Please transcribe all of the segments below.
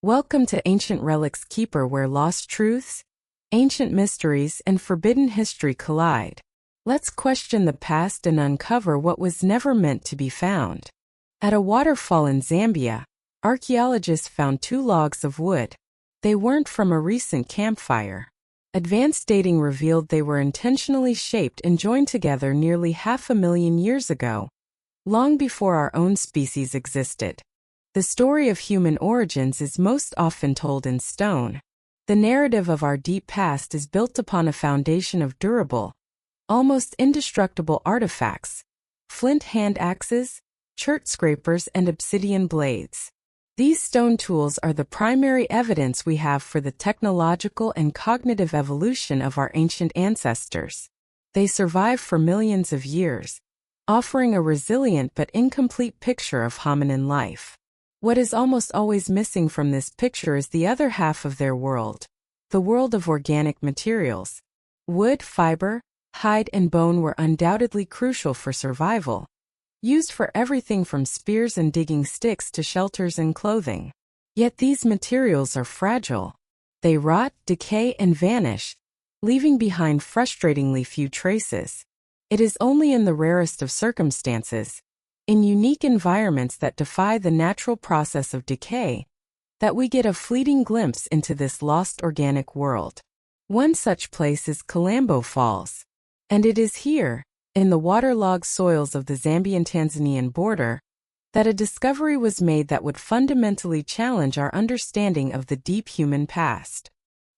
Welcome to Ancient Relics Keeper, where lost truths, ancient mysteries, and forbidden history collide. Let's question the past and uncover what was never meant to be found. At a waterfall in Zambia, archaeologists found two logs of wood. They weren't from a recent campfire. Advanced dating revealed they were intentionally shaped and joined together nearly 500,000 years ago, long before our own species existed. The story of human origins is most often told in stone. The narrative of our deep past is built upon a foundation of durable, almost indestructible artifacts: flint hand axes, chert scrapers, and obsidian blades. These stone tools are the primary evidence we have for the technological and cognitive evolution of our ancient ancestors. They survived for millions of years, offering a resilient but incomplete picture of hominin life. What is almost always missing from this picture is the other half of their world, the world of organic materials. Wood, fiber, hide, and bone were undoubtedly crucial for survival, used for everything from spears and digging sticks to shelters and clothing. Yet these materials are fragile. They rot, decay, and vanish, leaving behind frustratingly few traces. It is only in the rarest of circumstances, in unique environments that defy the natural process of decay, that we get a fleeting glimpse into this lost organic world. One such place is Kalambo Falls. And it is here, in the waterlogged soils of the Zambian-Tanzanian border, that a discovery was made that would fundamentally challenge our understanding of the deep human past.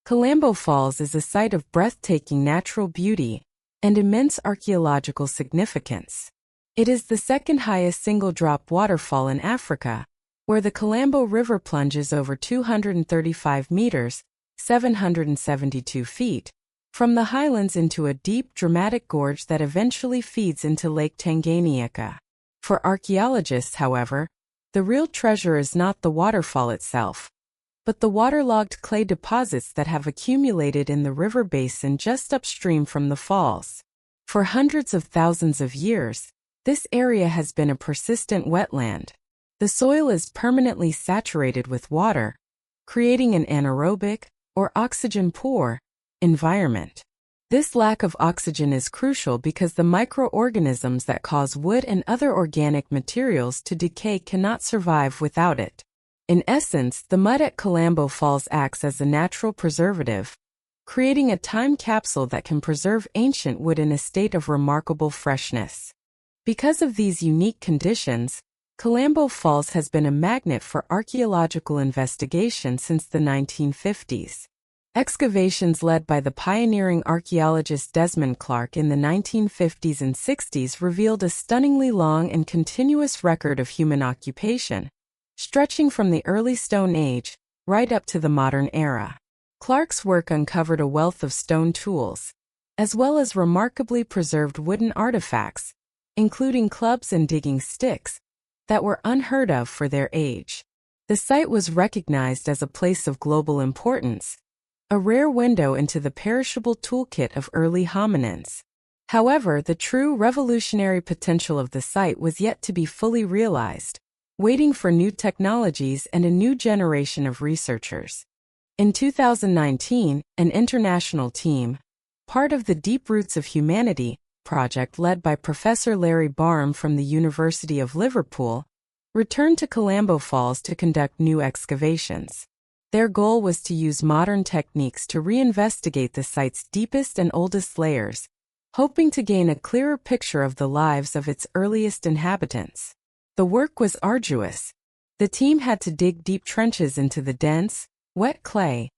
Kalambo Falls is a site of breathtaking natural beauty and immense archaeological significance. It is the second highest single-drop waterfall in Africa, where the Kalambo River plunges over 235 meters, 772 feet, from the highlands into a deep, dramatic gorge that eventually feeds into Lake Tanganyika. For archaeologists, however, the real treasure is not the waterfall itself, but the waterlogged clay deposits that have accumulated in the river basin just upstream from the falls. For hundreds of thousands of years, this area has been a persistent wetland. The soil is permanently saturated with water, creating an anaerobic, or oxygen-poor, environment. This lack of oxygen is crucial because the microorganisms that cause wood and other organic materials to decay cannot survive without it. In essence, the mud at Kalambo Falls acts as a natural preservative, creating a time capsule that can preserve ancient wood in a state of remarkable freshness. Because of these unique conditions, Kalambo Falls has been a magnet for archaeological investigation since the 1950s. Excavations led by the pioneering archaeologist Desmond Clark in the 1950s and 60s revealed a stunningly long and continuous record of human occupation, stretching from the early Stone Age right up to the modern era. Clark's work uncovered a wealth of stone tools, as well as remarkably preserved wooden artifacts, including clubs and digging sticks, that were unheard of for their age. The site was recognized as a place of global importance, a rare window into the perishable toolkit of early hominins. However, the true revolutionary potential of the site was yet to be fully realized, waiting for new technologies and a new generation of researchers. In 2019, an international team, part of the Deep Roots of Humanity project led by Professor Larry Barham from the University of Liverpool, returned to Kalambo Falls to conduct new excavations. Their goal was to use modern techniques to reinvestigate the site's deepest and oldest layers, hoping to gain a clearer picture of the lives of its earliest inhabitants. The work was arduous. The team had to dig deep trenches into the dense, wet clay,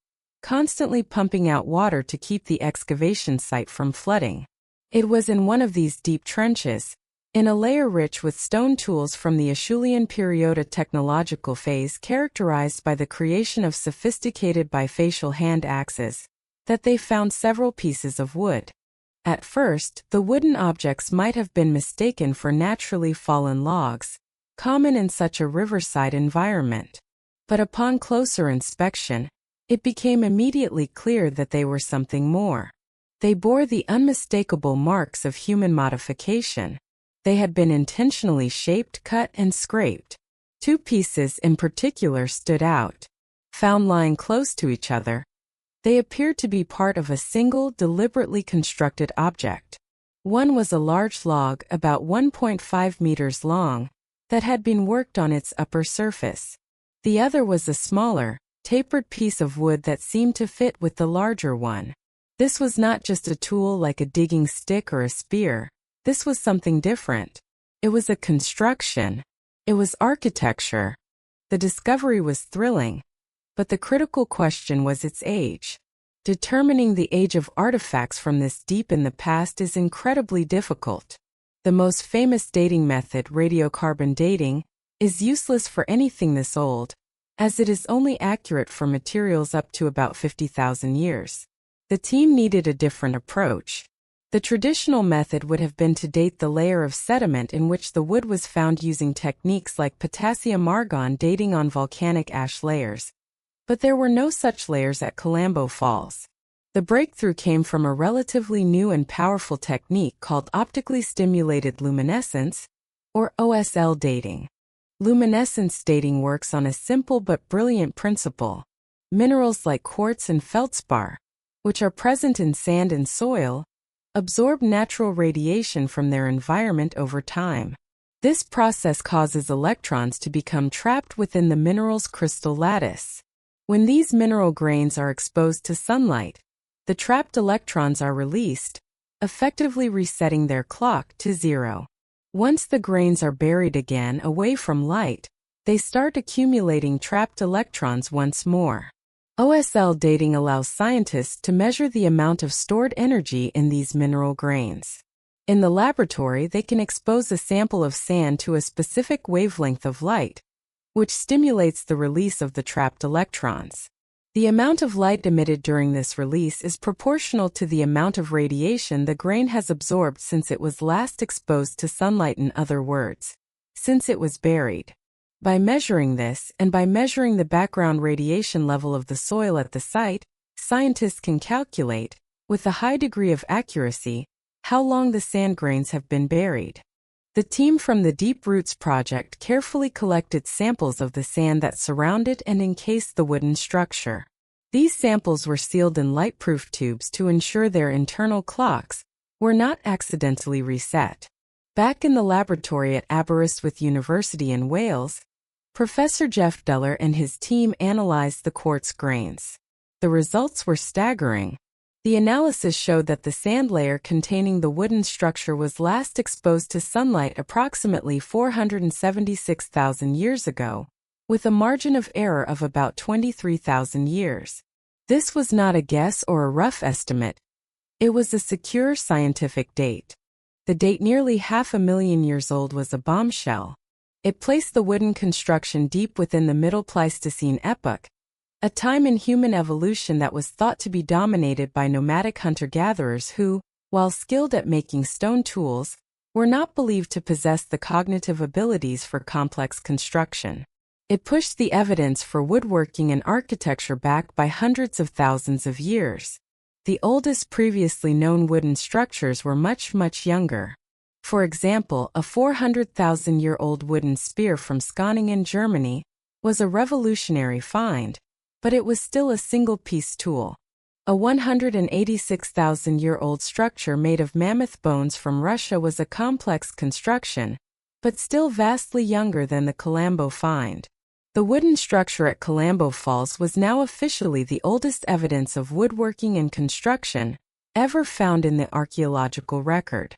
constantly pumping out water to keep the excavation site from flooding. It was in one of these deep trenches, in a layer rich with stone tools from the Acheulean Period technological phase characterized by the creation of sophisticated bifacial hand axes, that they found several pieces of wood. At first, the wooden objects might have been mistaken for naturally fallen logs, common in such a riverside environment. But upon closer inspection, it became immediately clear that they were something more. They bore the unmistakable marks of human modification. They had been intentionally shaped, cut, and scraped. Two pieces in particular stood out. found lying close to each other, they appeared to be part of a single, deliberately constructed object. One was a large log about 1.5 meters long that had been worked on its upper surface. The other was a smaller, tapered piece of wood that seemed to fit with the larger one. This was not just a tool like a digging stick or a spear. This was something different. It was a construction. It was architecture. The discovery was thrilling, but the critical question was its age. Determining the age of artifacts from this deep in the past is incredibly difficult. The most famous dating method, radiocarbon dating, is useless for anything this old, as it is only accurate for materials up to about 50,000 years. The team needed a different approach. The traditional method would have been to date the layer of sediment in which the wood was found using techniques like potassium-argon dating on volcanic ash layers. But there were no such layers at Calambo Falls. The breakthrough came from a relatively new and powerful technique called optically stimulated luminescence, or OSL dating. Luminescence dating works on a simple but brilliant principle. Minerals like quartz and feldspar, which are present in sand and soil, absorb natural radiation from their environment over time. This process causes electrons to become trapped within the mineral's crystal lattice. When these mineral grains are exposed to sunlight, the trapped electrons are released, effectively resetting their clock to zero. Once the grains are buried again away from light, they start accumulating trapped electrons once more. OSL dating allows scientists to measure the amount of stored energy in these mineral grains. In the laboratory, they can expose a sample of sand to a specific wavelength of light, which stimulates the release of the trapped electrons. The amount of light emitted during this release is proportional to the amount of radiation the grain has absorbed since it was last exposed to sunlight, in other words, since it was buried. By measuring this, and by measuring the background radiation level of the soil at the site, scientists can calculate, with a high degree of accuracy, how long the sand grains have been buried. The team from the Deep Roots project carefully collected samples of the sand that surrounded and encased the wooden structure. These samples were sealed in light-proof tubes to ensure their internal clocks were not accidentally reset. Back in the laboratory at Aberystwyth University in Wales, Professor Jeff Deller and his team analyzed the quartz grains. The results were staggering. The analysis showed that the sand layer containing the wooden structure was last exposed to sunlight approximately 476,000 years ago, with a margin of error of about 23,000 years. This was not a guess or a rough estimate. It was a secure scientific date. The date, nearly 500,000 years old, was a bombshell. It placed the wooden construction deep within the Middle Pleistocene epoch, a time in human evolution that was thought to be dominated by nomadic hunter-gatherers who, while skilled at making stone tools, were not believed to possess the cognitive abilities for complex construction. It pushed the evidence for woodworking and architecture back by hundreds of thousands of years. The oldest previously known wooden structures were much, much younger. For example, a 400,000-year-old wooden spear from Skaaningen, Germany, was a revolutionary find, but it was still a single-piece tool. A 186,000-year-old structure made of mammoth bones from Russia was a complex construction, but still vastly younger than the Calambo find. The wooden structure at Calambo Falls was now officially the oldest evidence of woodworking and construction ever found in the archaeological record.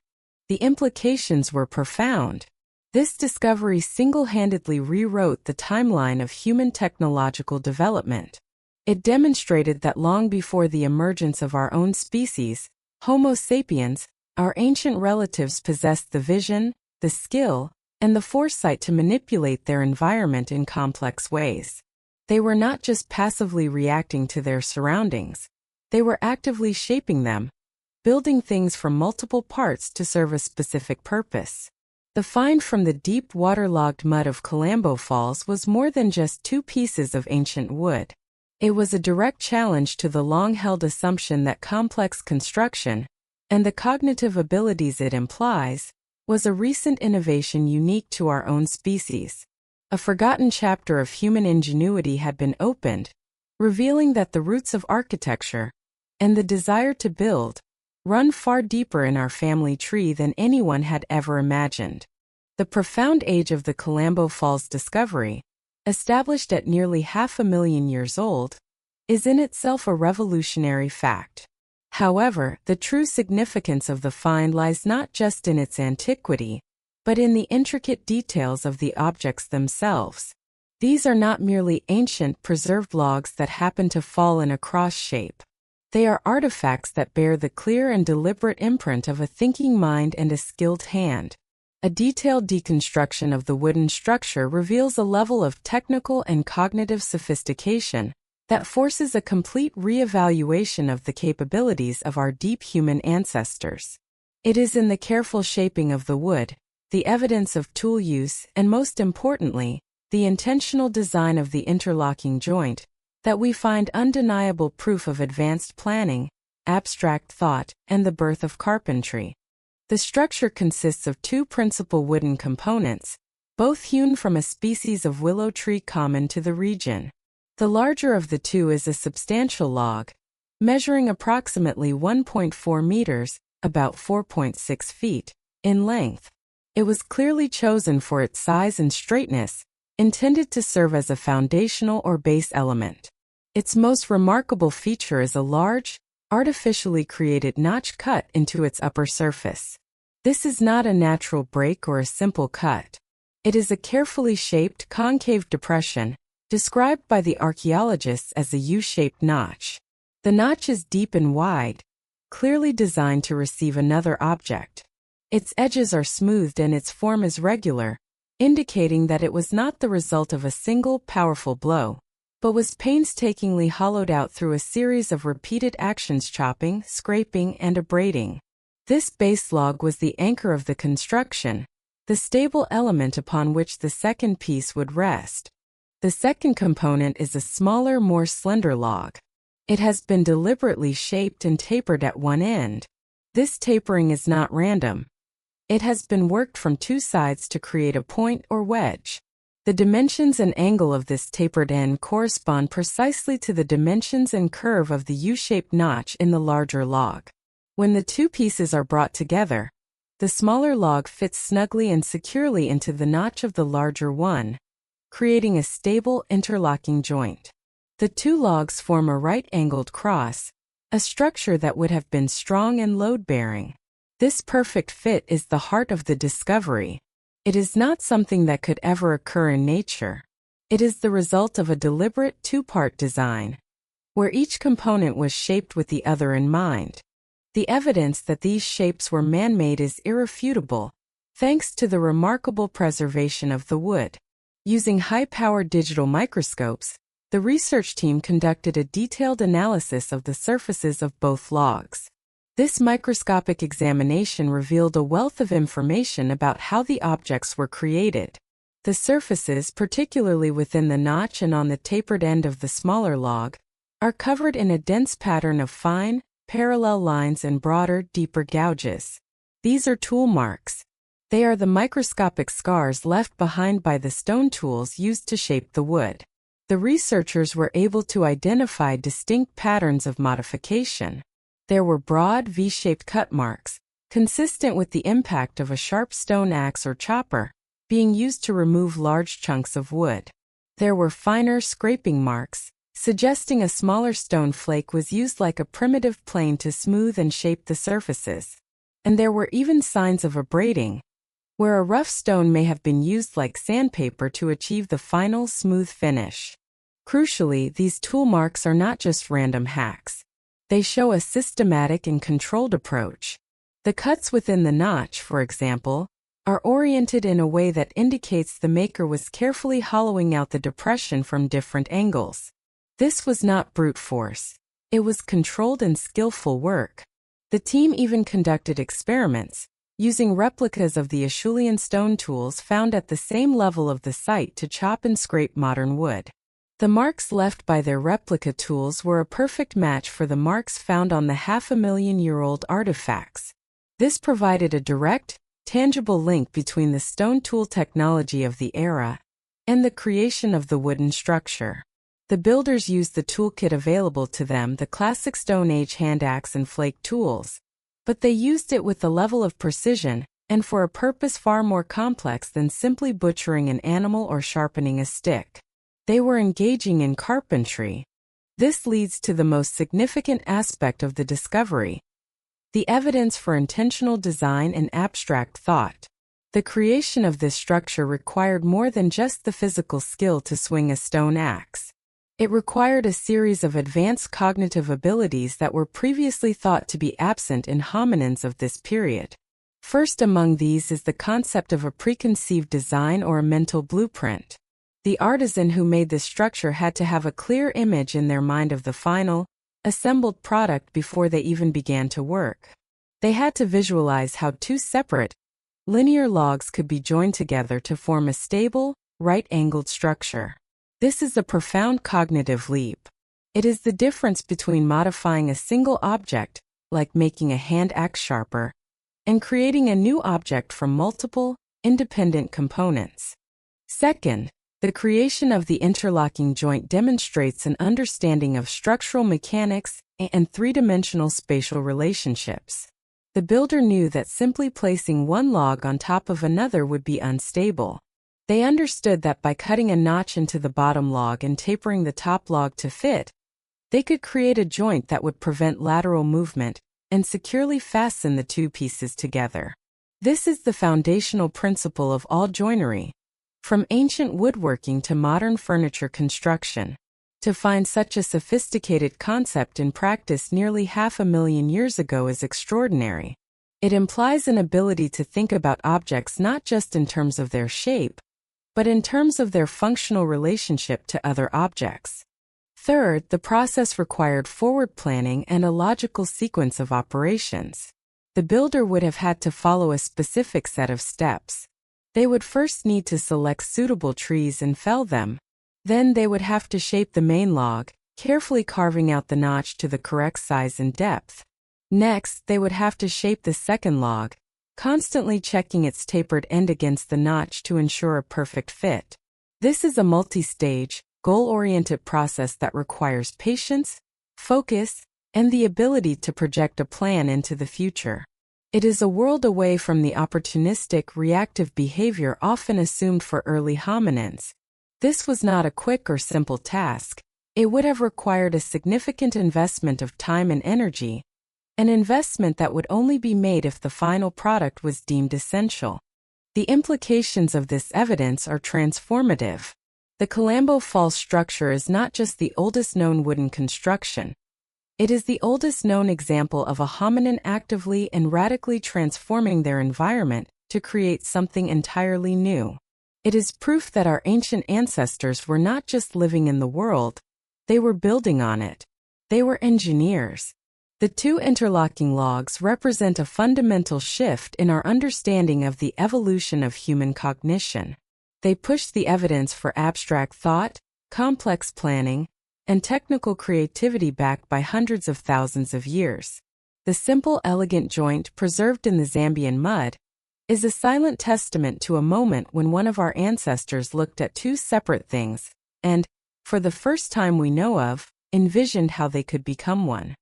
The implications were profound. This discovery single-handedly rewrote the timeline of human technological development. It demonstrated that long before the emergence of our own species, Homo sapiens, our ancient relatives possessed the vision, the skill, and the foresight to manipulate their environment in complex ways. They were not just passively reacting to their surroundings. They were actively shaping them, building things from multiple parts to serve a specific purpose. The find from the deep waterlogged mud of Calambo Falls was more than just two pieces of ancient wood. It was a direct challenge to the long-held assumption that complex construction, and the cognitive abilities it implies, was a recent innovation unique to our own species. A forgotten chapter of human ingenuity had been opened, revealing that the roots of architecture and the desire to build run far deeper in our family tree than anyone had ever imagined. The profound age of the Calambo Falls discovery, established at nearly 500,000 years old, is in itself a revolutionary fact. However, the true significance of the find lies not just in its antiquity, but in the intricate details of the objects themselves. These are not merely ancient preserved logs that happen to fall in a cross shape. They are artifacts that bear the clear and deliberate imprint of a thinking mind and a skilled hand. A detailed deconstruction of the wooden structure reveals a level of technical and cognitive sophistication that forces a complete re-evaluation of the capabilities of our deep human ancestors. It is in the careful shaping of the wood, the evidence of tool use, and most importantly, the intentional design of the interlocking joint, that we find undeniable proof of advanced planning, abstract thought, and the birth of carpentry. The structure consists of two principal wooden components, both hewn from a species of willow tree common to the region. The larger of the two is a substantial log, measuring approximately 1.4 meters, about 4.6 feet, in length. It was clearly chosen for its size and straightness, intended to serve as a foundational or base element. Its most remarkable feature is a large, artificially created notch cut into its upper surface. This is not a natural break or a simple cut. It is a carefully shaped concave depression, described by the archaeologists as a U-shaped notch. The notch is deep and wide, clearly designed to receive another object. Its edges are smoothed and its form is regular, indicating that it was not the result of a single powerful blow, but was painstakingly hollowed out through a series of repeated actions: chopping, scraping, and abrading. This base log was the anchor of the construction, the stable element upon which the second piece would rest. The second component is a smaller, more slender log. It has been deliberately shaped and tapered at one end. This tapering is not random. It has been worked from two sides to create a point or wedge. The dimensions and angle of this tapered end correspond precisely to the dimensions and curve of the U-shaped notch in the larger log. When the two pieces are brought together, the smaller log fits snugly and securely into the notch of the larger one, creating a stable interlocking joint. The two logs form a right-angled cross, a structure that would have been strong and load-bearing. This perfect fit is the heart of the discovery. It is not something that could ever occur in nature. It is the result of a deliberate two-part design, where each component was shaped with the other in mind. The evidence that these shapes were man-made is irrefutable, thanks to the remarkable preservation of the wood. Using high-powered digital microscopes, the research team conducted a detailed analysis of the surfaces of both logs. This microscopic examination revealed a wealth of information about how the objects were created. The surfaces, particularly within the notch and on the tapered end of the smaller log, are covered in a dense pattern of fine, parallel lines and broader, deeper gouges. These are tool marks. They are the microscopic scars left behind by the stone tools used to shape the wood. The researchers were able to identify distinct patterns of modification. There were broad V-shaped cut marks, consistent with the impact of a sharp stone axe or chopper, being used to remove large chunks of wood. There were finer scraping marks, suggesting a smaller stone flake was used like a primitive plane to smooth and shape the surfaces. And there were even signs of abrading, where a rough stone may have been used like sandpaper to achieve the final smooth finish. Crucially, these tool marks are not just random hacks. They show a systematic and controlled approach. The cuts within the notch, for example, are oriented in a way that indicates the maker was carefully hollowing out the depression from different angles. This was not brute force. It was controlled and skillful work. The team even conducted experiments, using replicas of the Acheulean stone tools found at the same level of the site to chop and scrape modern wood. The marks left by their replica tools were a perfect match for the marks found on the 500,000-year-old artifacts. This provided a direct, tangible link between the stone tool technology of the era and the creation of the wooden structure. The builders used the toolkit available to them, the classic Stone Age hand axe and flake tools. But they used it with a level of precision, and for a purpose far more complex than simply butchering an animal or sharpening a stick. They were engaging in carpentry. This leads to the most significant aspect of the discovery: the evidence for intentional design and abstract thought. The creation of this structure required more than just the physical skill to swing a stone axe. It required a series of advanced cognitive abilities that were previously thought to be absent in hominins of this period. First among these is the concept of a preconceived design or a mental blueprint. The artisan who made this structure had to have a clear image in their mind of the final, assembled product before they even began to work. They had to visualize how two separate, linear logs could be joined together to form a stable, right-angled structure. This is a profound cognitive leap. It is the difference between modifying a single object, like making a hand axe sharper, and creating a new object from multiple, independent components. Second, the creation of the interlocking joint demonstrates an understanding of structural mechanics and three-dimensional spatial relationships. The builder knew that simply placing one log on top of another would be unstable. They understood that by cutting a notch into the bottom log and tapering the top log to fit, they could create a joint that would prevent lateral movement and securely fasten the two pieces together. This is the foundational principle of all joinery, from ancient woodworking to modern furniture construction. To find such a sophisticated concept in practice nearly 500,000 years ago is extraordinary. It implies an ability to think about objects not just in terms of their shape, but in terms of their functional relationship to other objects. Third, the process required forward planning and a logical sequence of operations. The builder would have had to follow a specific set of steps. They would first need to select suitable trees and fell them. Then they would have to shape the main log, carefully carving out the notch to the correct size and depth. Next, they would have to shape the second log, constantly checking its tapered end against the notch to ensure a perfect fit. This is a multi-stage, goal-oriented process that requires patience, focus, and the ability to project a plan into the future. It is a world away from the opportunistic, reactive behavior often assumed for early hominins. This was not a quick or simple task. It would have required a significant investment of time and energy, an investment that would only be made if the final product was deemed essential. The implications of this evidence are transformative. The Calambo Falls structure is not just the oldest known wooden construction. It is the oldest known example of a hominin actively and radically transforming their environment to create something entirely new. It is proof that our ancient ancestors were not just living in the world, they were building on it. They were engineers. The two interlocking logs represent a fundamental shift in our understanding of the evolution of human cognition. They pushed the evidence for abstract thought, complex planning, and technical creativity back by hundreds of thousands of years. The simple, elegant joint preserved in the Zambian mud is a silent testament to a moment when one of our ancestors looked at two separate things and, for the first time we know of, envisioned how they could become one.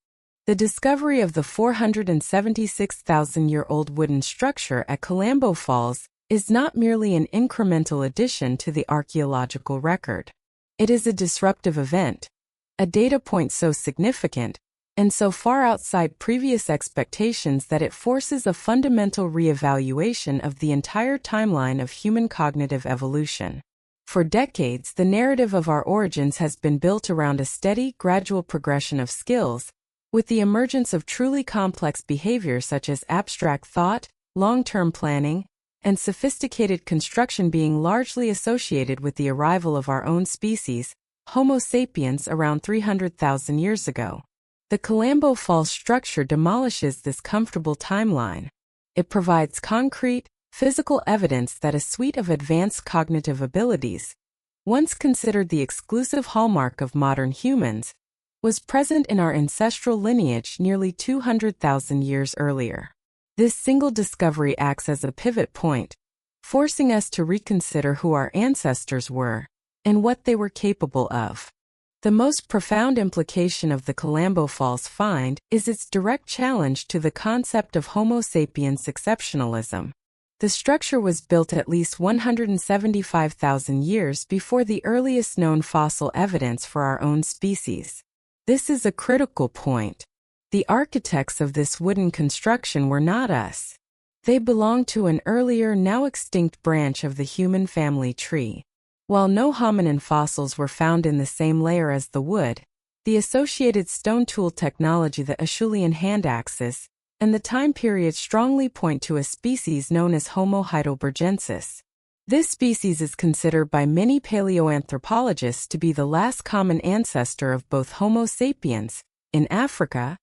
The discovery of the 476,000-year-old wooden structure at Calambo Falls is not merely an incremental addition to the archaeological record. It is a disruptive event, a data point so significant and so far outside previous expectations that it forces a fundamental reevaluation of the entire timeline of human cognitive evolution. For decades, the narrative of our origins has been built around a steady, gradual progression of skills, with the emergence of truly complex behaviors such as abstract thought, long-term planning, and sophisticated construction being largely associated with the arrival of our own species, Homo sapiens, around 300,000 years ago. The Calambo Falls structure demolishes this comfortable timeline. It provides concrete, physical evidence that a suite of advanced cognitive abilities, once considered the exclusive hallmark of modern humans, was present in our ancestral lineage nearly 200,000 years earlier. This single discovery acts as a pivot point, forcing us to reconsider who our ancestors were and what they were capable of. The most profound implication of the Colombo Falls find is its direct challenge to the concept of Homo sapiens exceptionalism. The structure was built at least 175,000 years before the earliest known fossil evidence for our own species. This is a critical point. The architects of this wooden construction were not us. They belonged to an earlier, now extinct branch of the human family tree. While no hominin fossils were found in the same layer as the wood, the associated stone tool technology, the Acheulean hand axes, and the time period strongly point to a species known as Homo heidelbergensis. This species is considered by many paleoanthropologists to be the last common ancestor of both Homo sapiens, in Africa,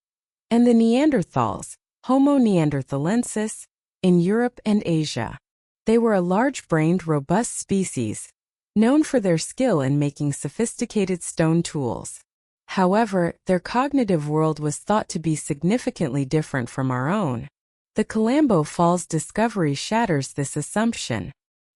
and the Neanderthals, Homo neanderthalensis, in Europe and Asia. They were a large-brained, robust species, known for their skill in making sophisticated stone tools. However, their cognitive world was thought to be significantly different from our own. The Colombo Falls discovery shatters this assumption.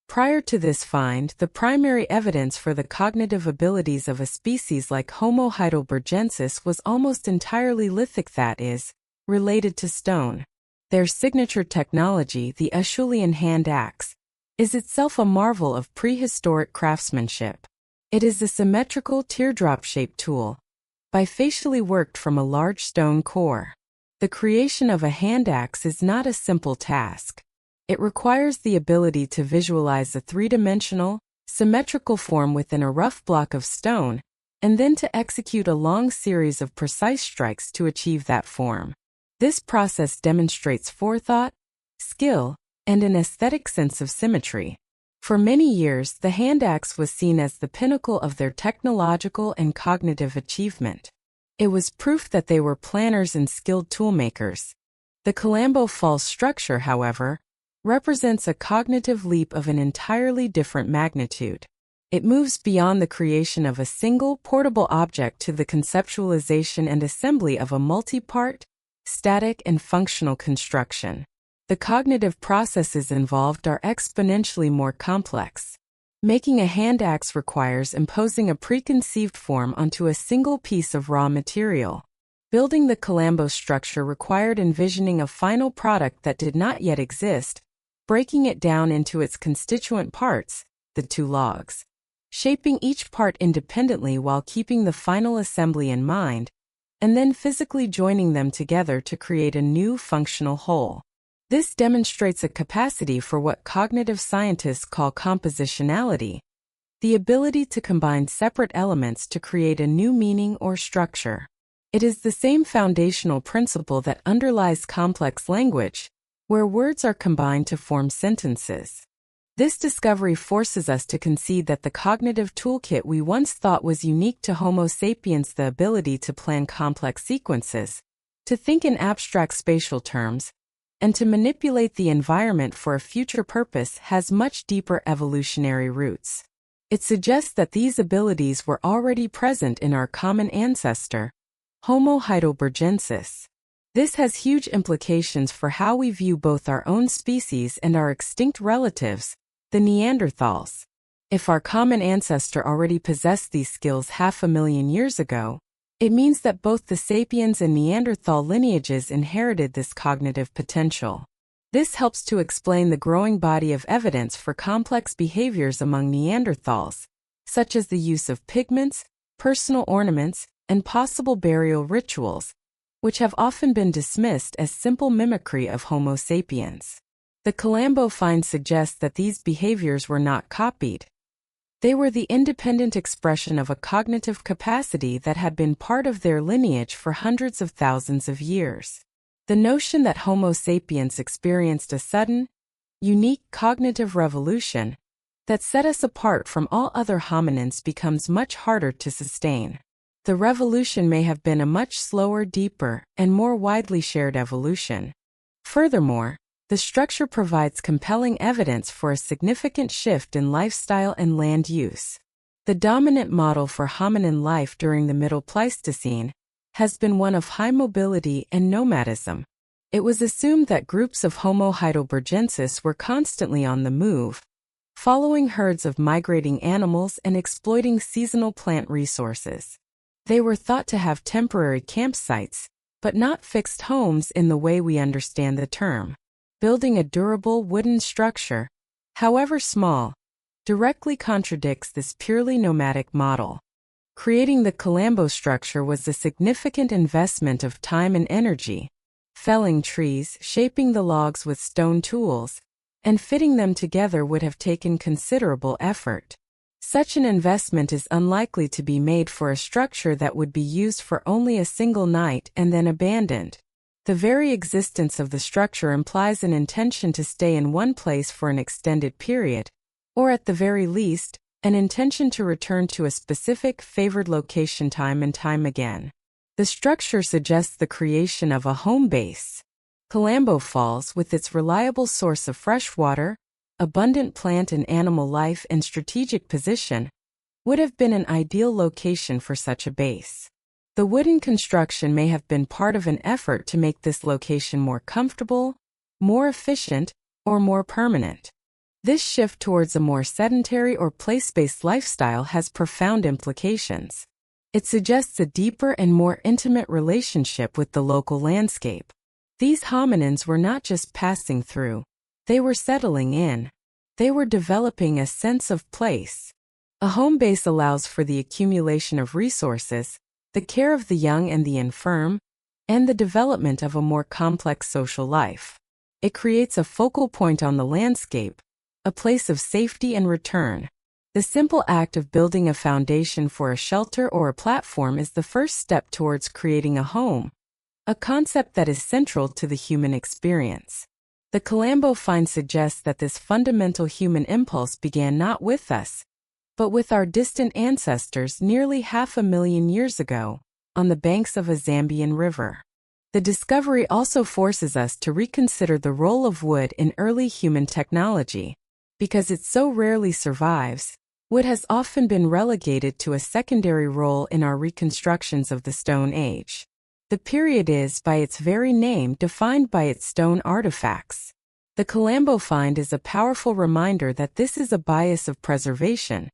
Prior to this find, the primary evidence for the cognitive abilities of a species like Homo heidelbergensis was almost entirely lithic, that is, related to stone. Their signature technology, the Acheulean hand axe, is itself a marvel of prehistoric craftsmanship. It is a symmetrical teardrop-shaped tool, bifacially worked from a large stone core. The creation of a hand axe is not a simple task. It requires the ability to visualize a three-dimensional, symmetrical form within a rough block of stone, and then to execute a long series of precise strikes to achieve that form. This process demonstrates forethought, skill, and an aesthetic sense of symmetry. For many years, the hand axe was seen as the pinnacle of their technological and cognitive achievement. It was proof that they were planners and skilled toolmakers. The Colombo Falls structure, however, represents a cognitive leap of an entirely different magnitude. It moves beyond the creation of a single portable object to the conceptualization and assembly of a multi-part, static and functional construction. The cognitive processes involved are exponentially more complex. Making a hand axe requires imposing a preconceived form onto a single piece of raw material. Building the Colombo structure required envisioning a final product that did not yet exist, breaking it down into its constituent parts, the two logs, shaping each part independently while keeping the final assembly in mind, and then physically joining them together to create a new functional whole. This demonstrates a capacity for what cognitive scientists call compositionality, the ability to combine separate elements to create a new meaning or structure. It is the same foundational principle that underlies complex language, where words are combined to form sentences. This discovery forces us to concede that the cognitive toolkit we once thought was unique to Homo sapiens, the ability to plan complex sequences, to think in abstract spatial terms, and to manipulate the environment for a future purpose, has much deeper evolutionary roots. It suggests that these abilities were already present in our common ancestor, Homo heidelbergensis. This has huge implications for how we view both our own species and our extinct relatives, the Neanderthals. If our common ancestor already possessed these skills 500,000 years ago, it means that both the sapiens and Neanderthal lineages inherited this cognitive potential. This helps to explain the growing body of evidence for complex behaviors among Neanderthals, such as the use of pigments, personal ornaments, and possible burial rituals, which have often been dismissed as simple mimicry of Homo sapiens. The Colombo find suggests that these behaviors were not copied. They were the independent expression of a cognitive capacity that had been part of their lineage for hundreds of thousands of years. The notion that Homo sapiens experienced a sudden, unique cognitive revolution that set us apart from all other hominins becomes much harder to sustain. The revolution may have been a much slower, deeper, and more widely shared evolution. Furthermore, the structure provides compelling evidence for a significant shift in lifestyle and land use. The dominant model for hominin life during the Middle Pleistocene has been one of high mobility and nomadism. It was assumed that groups of Homo heidelbergensis were constantly on the move, following herds of migrating animals and exploiting seasonal plant resources. They were thought to have temporary campsites, but not fixed homes in the way we understand the term. Building a durable wooden structure, however small, directly contradicts this purely nomadic model. Creating the Kalambo structure was a significant investment of time and energy. Felling trees, shaping the logs with stone tools, and fitting them together would have taken considerable effort. Such an investment is unlikely to be made for a structure that would be used for only a single night and then abandoned. The very existence of the structure implies an intention to stay in one place for an extended period, or at the very least, an intention to return to a specific favored location time and time again. The structure suggests the creation of a home base. Kalambo Falls, with its reliable source of fresh water, abundant plant and animal life, and strategic position, would have been an ideal location for such a base. The wooden construction may have been part of an effort to make this location more comfortable, more efficient, or more permanent. This shift towards a more sedentary or place-based lifestyle has profound implications. It suggests a deeper and more intimate relationship with the local landscape. These hominins were not just passing through, they were settling in. They were developing a sense of place. A home base allows for the accumulation of resources, the care of the young and the infirm, and the development of a more complex social life. It creates a focal point on the landscape, a place of safety and return. The simple act of building a foundation for a shelter or a platform is the first step towards creating a home, a concept that is central to the human experience. The Kalambo find suggests that this fundamental human impulse began not with us, but with our distant ancestors nearly 500,000 years ago, on the banks of a Zambian river. The discovery also forces us to reconsider the role of wood in early human technology. Because it so rarely survives, wood has often been relegated to a secondary role in our reconstructions of the Stone Age. The period is, by its very name, defined by its stone artifacts. The Kalambo find is a powerful reminder that this is a bias of preservation,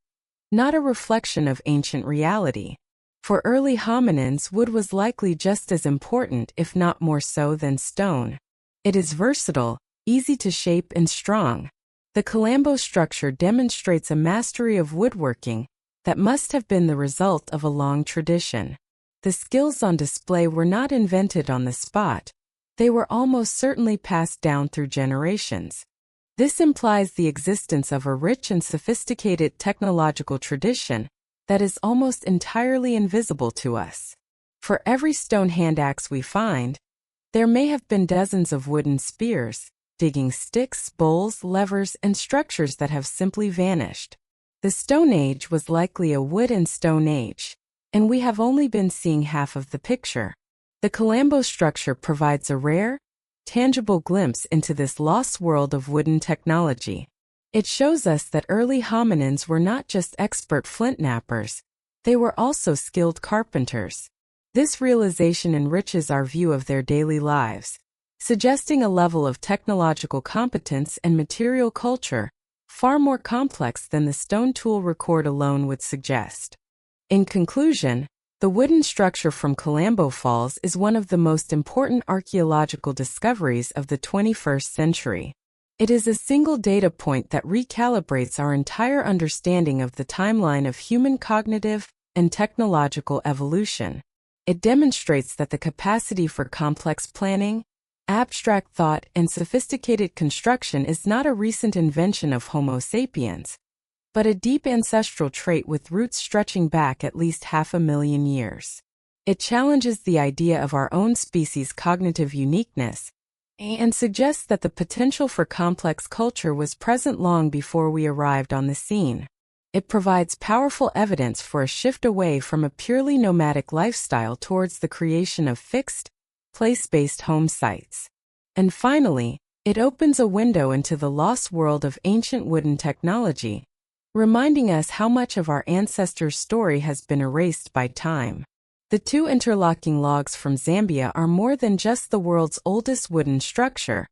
not a reflection of ancient reality. For early hominins, wood was likely just as important, if not more so, than stone. It is versatile, easy to shape, and strong. The Kalambo structure demonstrates a mastery of woodworking that must have been the result of a long tradition. The skills on display were not invented on the spot. They were almost certainly passed down through generations. This implies the existence of a rich and sophisticated technological tradition that is almost entirely invisible to us. For every stone hand axe we find, there may have been dozens of wooden spears, digging sticks, bowls, levers, and structures that have simply vanished. The Stone Age was likely a wood and stone age, and we have only been seeing half of the picture. The Kalambo structure provides a rare, tangible glimpse into this lost world of wooden technology. It shows us that early hominins were not just expert flint knappers, they were also skilled carpenters. This realization enriches our view of their daily lives, suggesting a level of technological competence and material culture far more complex than the stone tool record alone would suggest. In conclusion, the wooden structure from Kalambo Falls is one of the most important archaeological discoveries of the 21st century. It is a single data point that recalibrates our entire understanding of the timeline of human cognitive and technological evolution. It demonstrates that the capacity for complex planning, abstract thought, and sophisticated construction is not a recent invention of Homo sapiens, but a deep ancestral trait with roots stretching back at least 500,000 years. It challenges the idea of our own species' cognitive uniqueness and suggests that the potential for complex culture was present long before we arrived on the scene. It provides powerful evidence for a shift away from a purely nomadic lifestyle towards the creation of fixed, place-based home sites. And finally, it opens a window into the lost world of ancient wooden technology, reminding us how much of our ancestors' story has been erased by time. The two interlocking logs from Zambia are more than just the world's oldest wooden structure.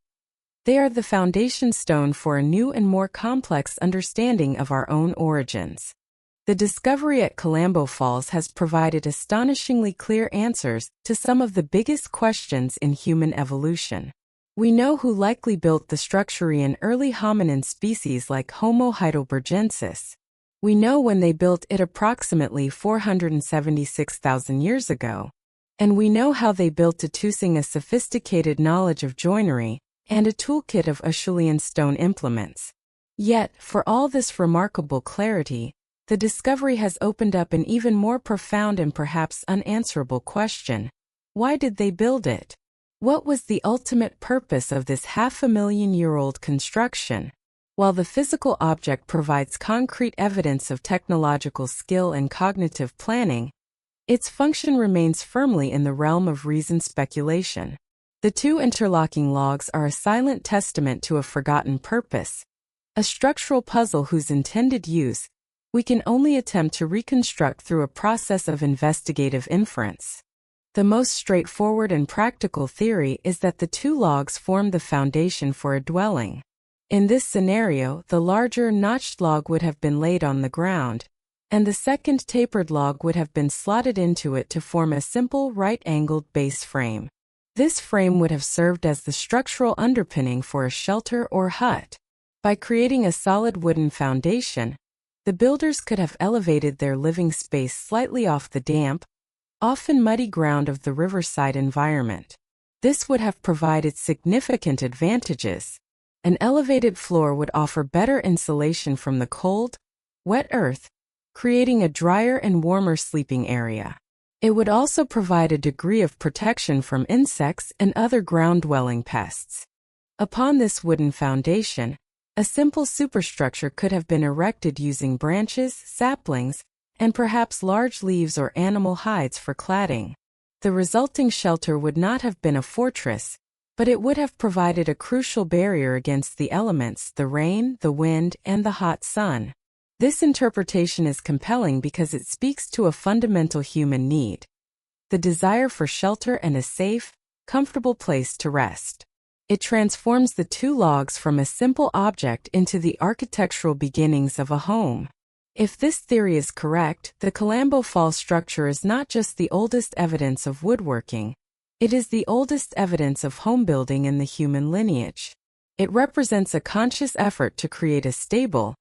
They are the foundation stone for a new and more complex understanding of our own origins. The discovery at Calambo Falls has provided astonishingly clear answers to some of the biggest questions in human evolution. We know who likely built the structure in early hominin species like Homo heidelbergensis. We know when they built it approximately 476,000 years ago. And we know how they built it using a sophisticated knowledge of joinery and a toolkit of Acheulean stone implements. Yet, for all this remarkable clarity, the discovery has opened up an even more profound and perhaps unanswerable question. Why did they build it? What was the ultimate purpose of this half-a-million-year-old construction? While the physical object provides concrete evidence of technological skill and cognitive planning, its function remains firmly in the realm of reasoned speculation. The two interlocking logs are a silent testament to a forgotten purpose, a structural puzzle whose intended use we can only attempt to reconstruct through a process of investigative inference. The most straightforward and practical theory is that the two logs form the foundation for a dwelling. In this scenario, the larger notched log would have been laid on the ground, and the second tapered log would have been slotted into it to form a simple right-angled base frame. This frame would have served as the structural underpinning for a shelter or hut. By creating a solid wooden foundation, the builders could have elevated their living space slightly off the damp, often muddy ground of the riverside environment. This would have provided significant advantages. An elevated floor would offer better insulation from the cold, wet earth, creating a drier and warmer sleeping area. It would also provide a degree of protection from insects and other ground-dwelling pests. Upon this wooden foundation, a simple superstructure could have been erected using branches, saplings, and perhaps large leaves or animal hides for cladding. The resulting shelter would not have been a fortress, but it would have provided a crucial barrier against the elements, the rain, the wind, and the hot sun. This interpretation is compelling because it speaks to a fundamental human need: the desire for shelter and a safe, comfortable place to rest. It transforms the two logs from a simple object into the architectural beginnings of a home. If this theory is correct, the Calambo Falls structure is not just the oldest evidence of woodworking, it is the oldest evidence of home building in the human lineage. It represents a conscious effort to create a stable,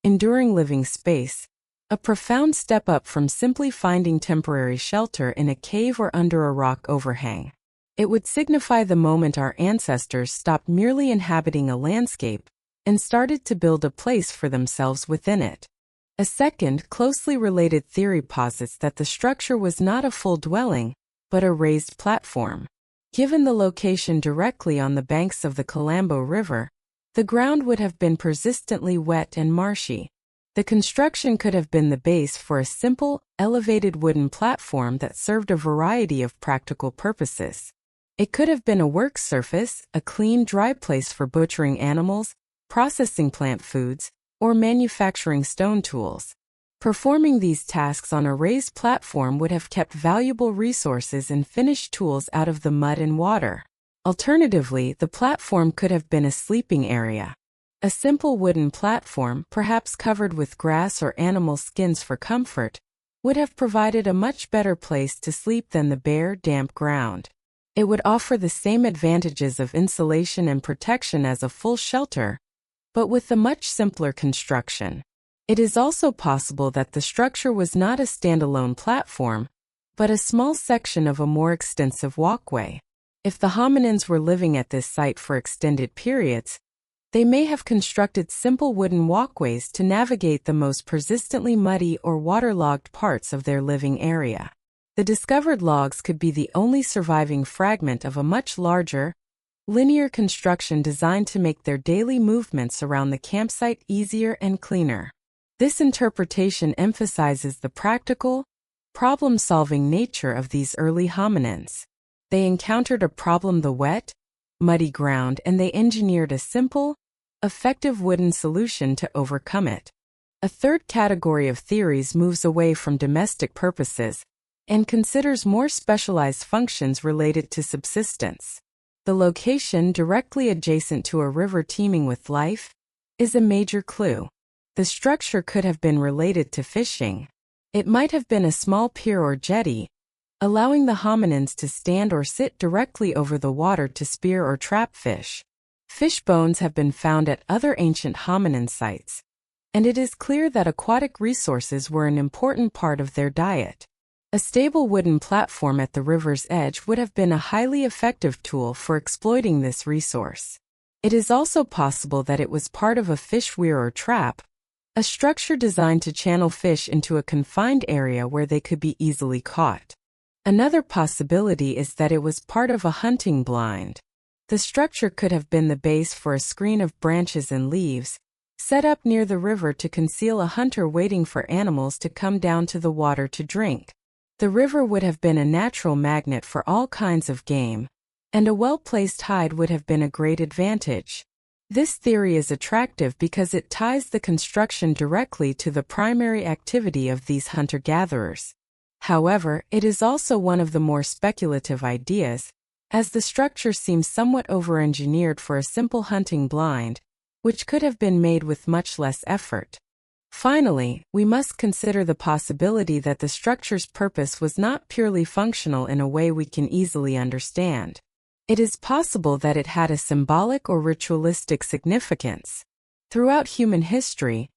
enduring living space, a profound step up from simply finding temporary shelter in a cave or under a rock overhang. It would signify the moment our ancestors stopped merely inhabiting a landscape and started to build a place for themselves within it. A second, closely related theory posits that the structure was not a full dwelling, but a raised platform. Given the location directly on the banks of the Calambo River, the ground would have been persistently wet and marshy. The construction could have been the base for a simple, elevated wooden platform that served a variety of practical purposes. It could have been a work surface, a clean, dry place for butchering animals, processing plant foods, or manufacturing stone tools. Performing these tasks on a raised platform would have kept valuable resources and finished tools out of the mud and water. Alternatively, the platform could have been a sleeping area. A simple wooden platform, perhaps covered with grass or animal skins for comfort, would have provided a much better place to sleep than the bare, damp ground. It would offer the same advantages of insulation and protection as a full shelter, but with a much simpler construction. It is also possible that the structure was not a standalone platform, but a small section of a more extensive walkway. If the hominins were living at this site for extended periods, they may have constructed simple wooden walkways to navigate the most persistently muddy or waterlogged parts of their living area. The discovered logs could be the only surviving fragment of a much larger, linear construction designed to make their daily movements around the campsite easier and cleaner. This interpretation emphasizes the practical, problem-solving nature of these early hominins. They encountered a problem: the wet, muddy ground, and they engineered a simple, effective wooden solution to overcome it. A third category of theories moves away from domestic purposes and considers more specialized functions related to subsistence. The location, directly adjacent to a river teeming with life, is a major clue. The structure could have been related to fishing. It might have been a small pier or jetty, allowing the hominins to stand or sit directly over the water to spear or trap fish. Fish bones have been found at other ancient hominin sites, and it is clear that aquatic resources were an important part of their diet. A stable wooden platform at the river's edge would have been a highly effective tool for exploiting this resource. It is also possible that it was part of a fish weir or trap, a structure designed to channel fish into a confined area where they could be easily caught. Another possibility is that it was part of a hunting blind. The structure could have been the base for a screen of branches and leaves, set up near the river to conceal a hunter waiting for animals to come down to the water to drink. The river would have been a natural magnet for all kinds of game, and a well-placed hide would have been a great advantage. This theory is attractive because it ties the construction directly to the primary activity of these hunter-gatherers. However, it is also one of the more speculative ideas, as the structure seems somewhat over-engineered for a simple hunting blind, which could have been made with much less effort. Finally, we must consider the possibility that the structure's purpose was not purely functional in a way we can easily understand. It is possible that it had a symbolic or ritualistic significance. Throughout human history,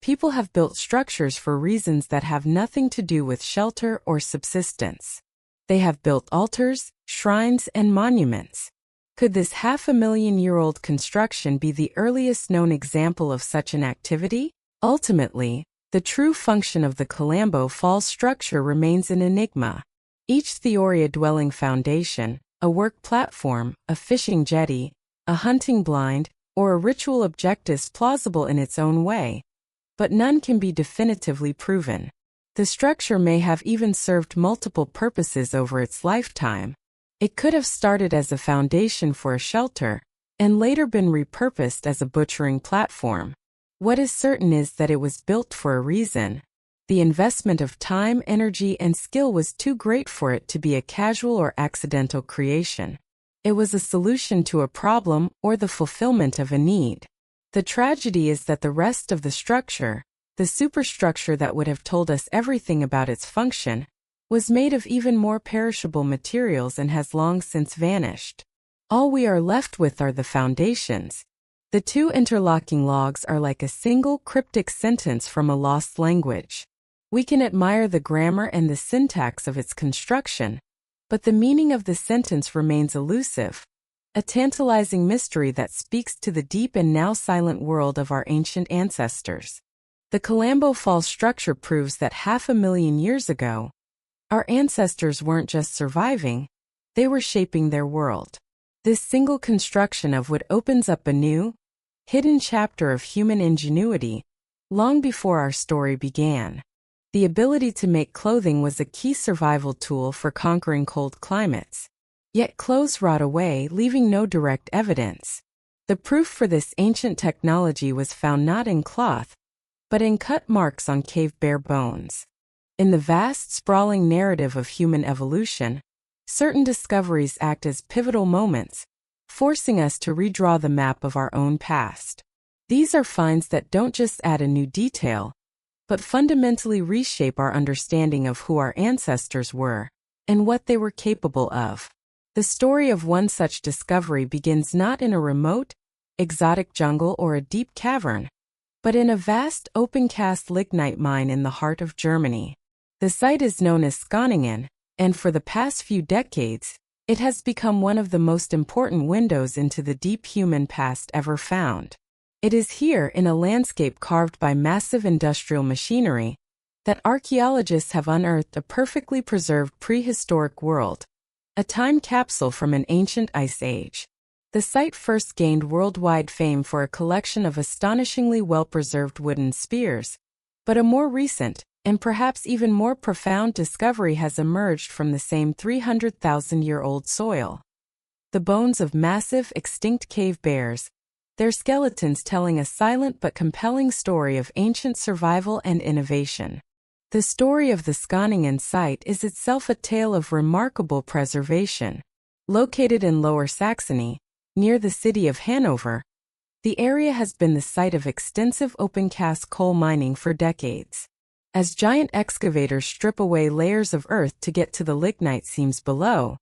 people have built structures for reasons that have nothing to do with shelter or subsistence. They have built altars, shrines, and monuments. Could this 500,000-year-old construction be the earliest known example of such an activity? Ultimately, the true function of the Kalambo Falls structure remains an enigma. Each Theoria-dwelling foundation, a work platform, a fishing jetty, a hunting blind, or a ritual object is plausible in its own way, but none can be definitively proven. The structure may have even served multiple purposes over its lifetime. It could have started as a foundation for a shelter, and later been repurposed as a butchering platform. What is certain is that it was built for a reason. The investment of time, energy, and skill was too great for it to be a casual or accidental creation. It was a solution to a problem or the fulfillment of a need. The tragedy is that the rest of the structure, the superstructure that would have told us everything about its function, was made of even more perishable materials and has long since vanished. All we are left with are the foundations. The two interlocking logs are like a single cryptic sentence from a lost language. We can admire the grammar and the syntax of its construction, but the meaning of the sentence remains elusive, a tantalizing mystery that speaks to the deep and now silent world of our ancient ancestors. The Kalambo Falls structure proves that 500,000 years ago, our ancestors weren't just surviving, they were shaping their world. This single construction of wood opens up a new, hidden chapter of human ingenuity, long before our story began. The ability to make clothing was a key survival tool for conquering cold climates. Yet clothes rot away, leaving no direct evidence. The proof for this ancient technology was found not in cloth, but in cut marks on cave bear bones. In the vast, sprawling narrative of human evolution, certain discoveries act as pivotal moments, forcing us to redraw the map of our own past. These are finds that don't just add a new detail, but fundamentally reshape our understanding of who our ancestors were and what they were capable of. The story of one such discovery begins not in a remote, exotic jungle or a deep cavern, but in a vast open-cast lignite mine in the heart of Germany. The site is known as Skaaningen, and for the past few decades, it has become one of the most important windows into the deep human past ever found. It is here, in a landscape carved by massive industrial machinery, that archaeologists have unearthed a perfectly preserved prehistoric world, a time capsule from an ancient ice age. The site first gained worldwide fame for a collection of astonishingly well-preserved wooden spears, but a more recent, and perhaps even more profound discovery has emerged from the same 300,000-year-old soil. The bones of massive, extinct cave bears, their skeletons telling a silent but compelling story of ancient survival and innovation. The story of the Skaaningen site is itself a tale of remarkable preservation. Located in Lower Saxony, near the city of Hanover, The area has been the site of extensive open-cast coal mining for decades. As giant excavators strip away layers of earth to get to the lignite seams below,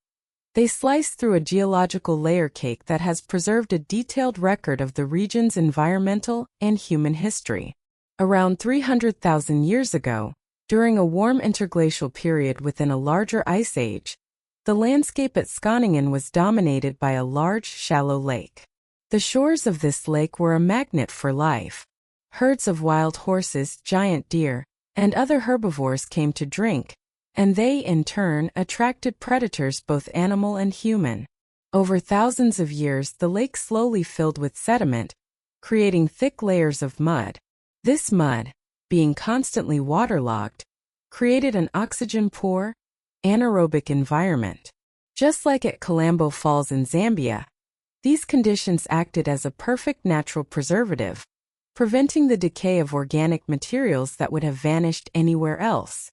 they slice through a geological layer cake that has preserved a detailed record of the region's environmental and human history. Around 300,000 years ago, during a warm interglacial period within a larger ice age, the landscape at Skaaningen was dominated by a large, shallow lake. The shores of this lake were a magnet for life. Herds of wild horses, giant deer, and other herbivores came to drink, and they, in turn, attracted predators both animal and human. Over thousands of years, the lake slowly filled with sediment, creating thick layers of mud. This mud, being constantly waterlogged, created an oxygen-poor, anaerobic environment. Just like at Kalambo Falls in Zambia, these conditions acted as a perfect natural preservative, preventing the decay of organic materials that would have vanished anywhere else.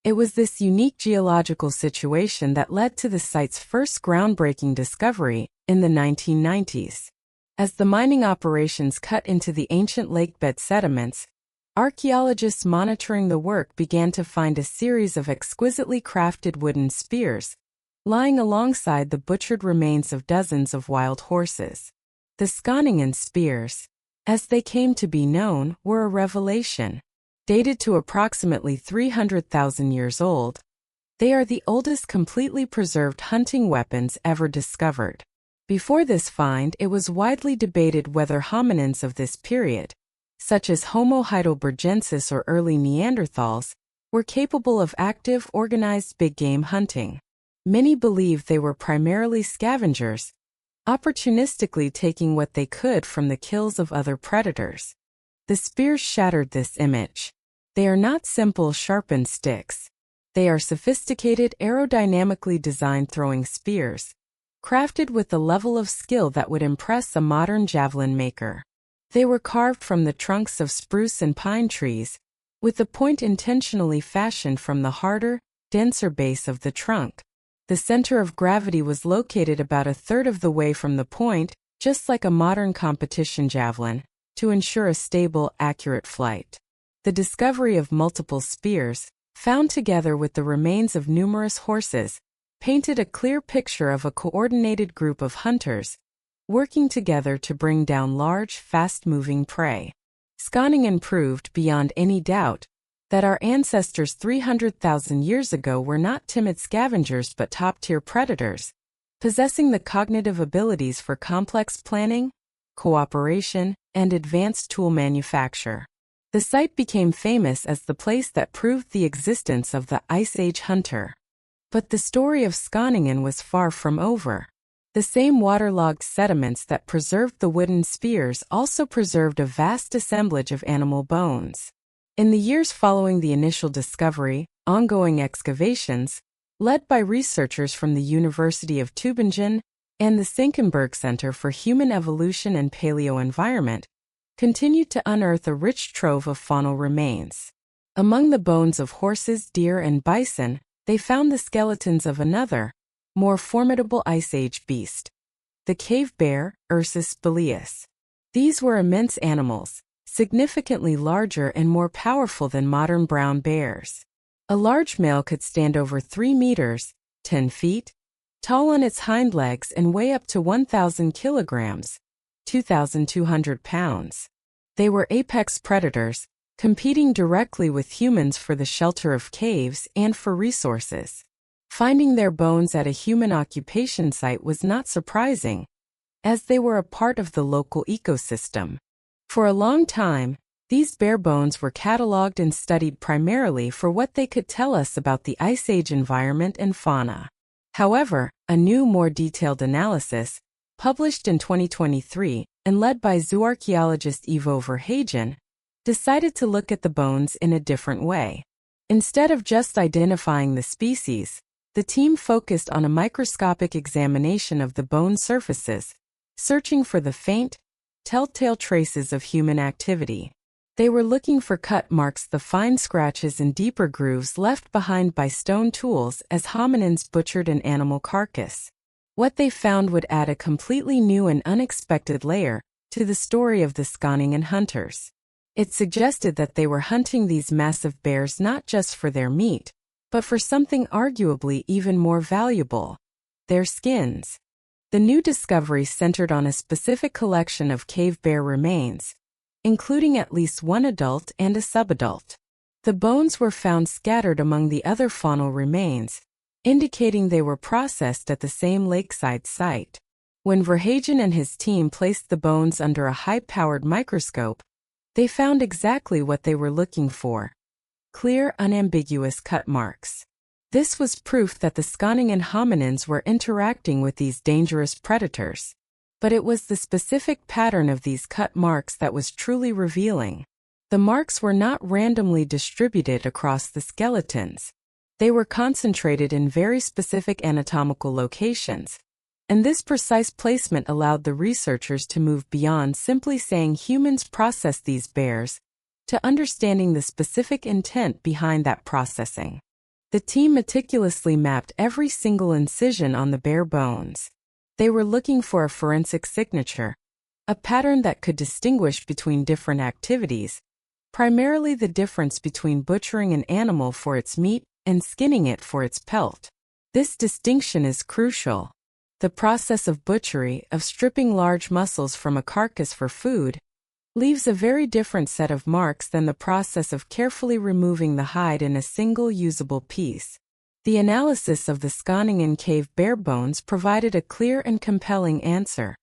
It was this unique geological situation that led to the site's first groundbreaking discovery in the 1990s. As the mining operations cut into the ancient lakebed sediments, archaeologists monitoring the work began to find a series of exquisitely crafted wooden spears, lying alongside the butchered remains of dozens of wild horses. The Skaaningen spears, as they came to be known, were a revelation. Dated to approximately 300,000 years old, they are the oldest completely preserved hunting weapons ever discovered. Before this find, it was widely debated whether hominins of this period, such as Homo heidelbergensis or early Neanderthals, were capable of active, organized big-game hunting. Many believe they were primarily scavengers, opportunistically taking what they could from the kills of other predators. The spears shattered this image. They are not simple, sharpened sticks. They are sophisticated, aerodynamically designed throwing spears, crafted with a level of skill that would impress a modern javelin maker. They were carved from the trunks of spruce and pine trees, with the point intentionally fashioned from the harder, denser base of the trunk. The center of gravity was located about a third of the way from the point, just like a modern competition javelin, to ensure a stable, accurate flight. The discovery of multiple spears, found together with the remains of numerous horses, painted a clear picture of a coordinated group of hunters, working together to bring down large, fast-moving prey. Skaaningen proved, beyond any doubt, that our ancestors 300,000 years ago were not timid scavengers but top-tier predators, possessing the cognitive abilities for complex planning, cooperation, and advanced tool manufacture. The site became famous as the place that proved the existence of the Ice Age hunter. But the story of Skaaningen was far from over. The same waterlogged sediments that preserved the wooden spears also preserved a vast assemblage of animal bones. In the years following the initial discovery, ongoing excavations, led by researchers from the University of Tübingen and the Senckenberg Center for Human Evolution and Paleoenvironment, continued to unearth a rich trove of faunal remains. Among the bones of horses, deer, and bison, they found the skeletons of another, more formidable Ice Age beast, the cave bear, Ursus spelaeus. These were immense animals, significantly larger and more powerful than modern brown bears. A large male could stand over 3 meters, 10 feet, tall on its hind legs and weigh up to 1,000 kilograms, 2,200 pounds. They were apex predators, competing directly with humans for the shelter of caves and for resources. Finding their bones at a human occupation site was not surprising, as they were a part of the local ecosystem. For a long time, these bear bones were cataloged and studied primarily for what they could tell us about the Ice Age environment and fauna. However, a new, more detailed analysis, published in 2023 and led by zooarchaeologist Ivo Verhagen, decided to look at the bones in a different way. Instead of just identifying the species, the team focused on a microscopic examination of the bone surfaces, searching for the faint, telltale traces of human activity. They were looking for cut marks, the fine scratches and deeper grooves left behind by stone tools as hominins butchered an animal carcass. What they found would add a completely new and unexpected layer to the story of the Skaaningen hunters. It suggested that they were hunting these massive bears not just for their meat, but for something arguably even more valuable: their skins. The new discovery centered on a specific collection of cave bear remains, including at least one adult and a subadult. The bones were found scattered among the other faunal remains, indicating they were processed at the same lakeside site. When Verhagen and his team placed the bones under a high-powered microscope, they found exactly what they were looking for: clear, unambiguous cut marks. This was proof that the Skaaningen hominins were interacting with these dangerous predators. But it was the specific pattern of these cut marks that was truly revealing. The marks were not randomly distributed across the skeletons. They were concentrated in very specific anatomical locations, and this precise placement allowed the researchers to move beyond simply saying humans processed these bears to understanding the specific intent behind that processing. The team meticulously mapped every single incision on the bear bones. They were looking for a forensic signature, a pattern that could distinguish between different activities, primarily the difference between butchering an animal for its meat and skinning it for its pelt. This distinction is crucial. The process of butchery, of stripping large muscles from a carcass for food, leaves a very different set of marks than the process of carefully removing the hide in a single usable piece. The analysis of the Skaaningen cave bear bones provided a clear and compelling answer.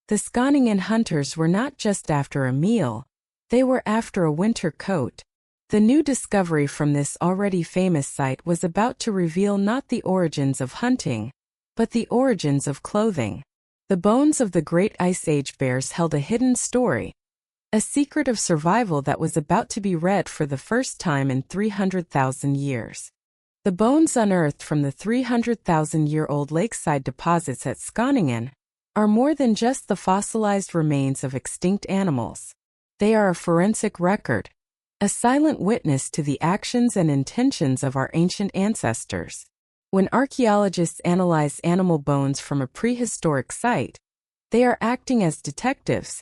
The Skaaningen hunters were not just after a meal, they were after a winter coat. The new discovery from this already famous site was about to reveal not the origins of hunting, but the origins of clothing. The bones of the Great Ice Age bears held a hidden story, a secret of survival that was about to be read for the first time in 300,000 years. The bones unearthed from the 300,000-year-old lakeside deposits at Skaaningen are more than just the fossilized remains of extinct animals. They are a forensic record, a silent witness to the actions and intentions of our ancient ancestors. When archaeologists analyze animal bones from a prehistoric site, they are acting as detectives,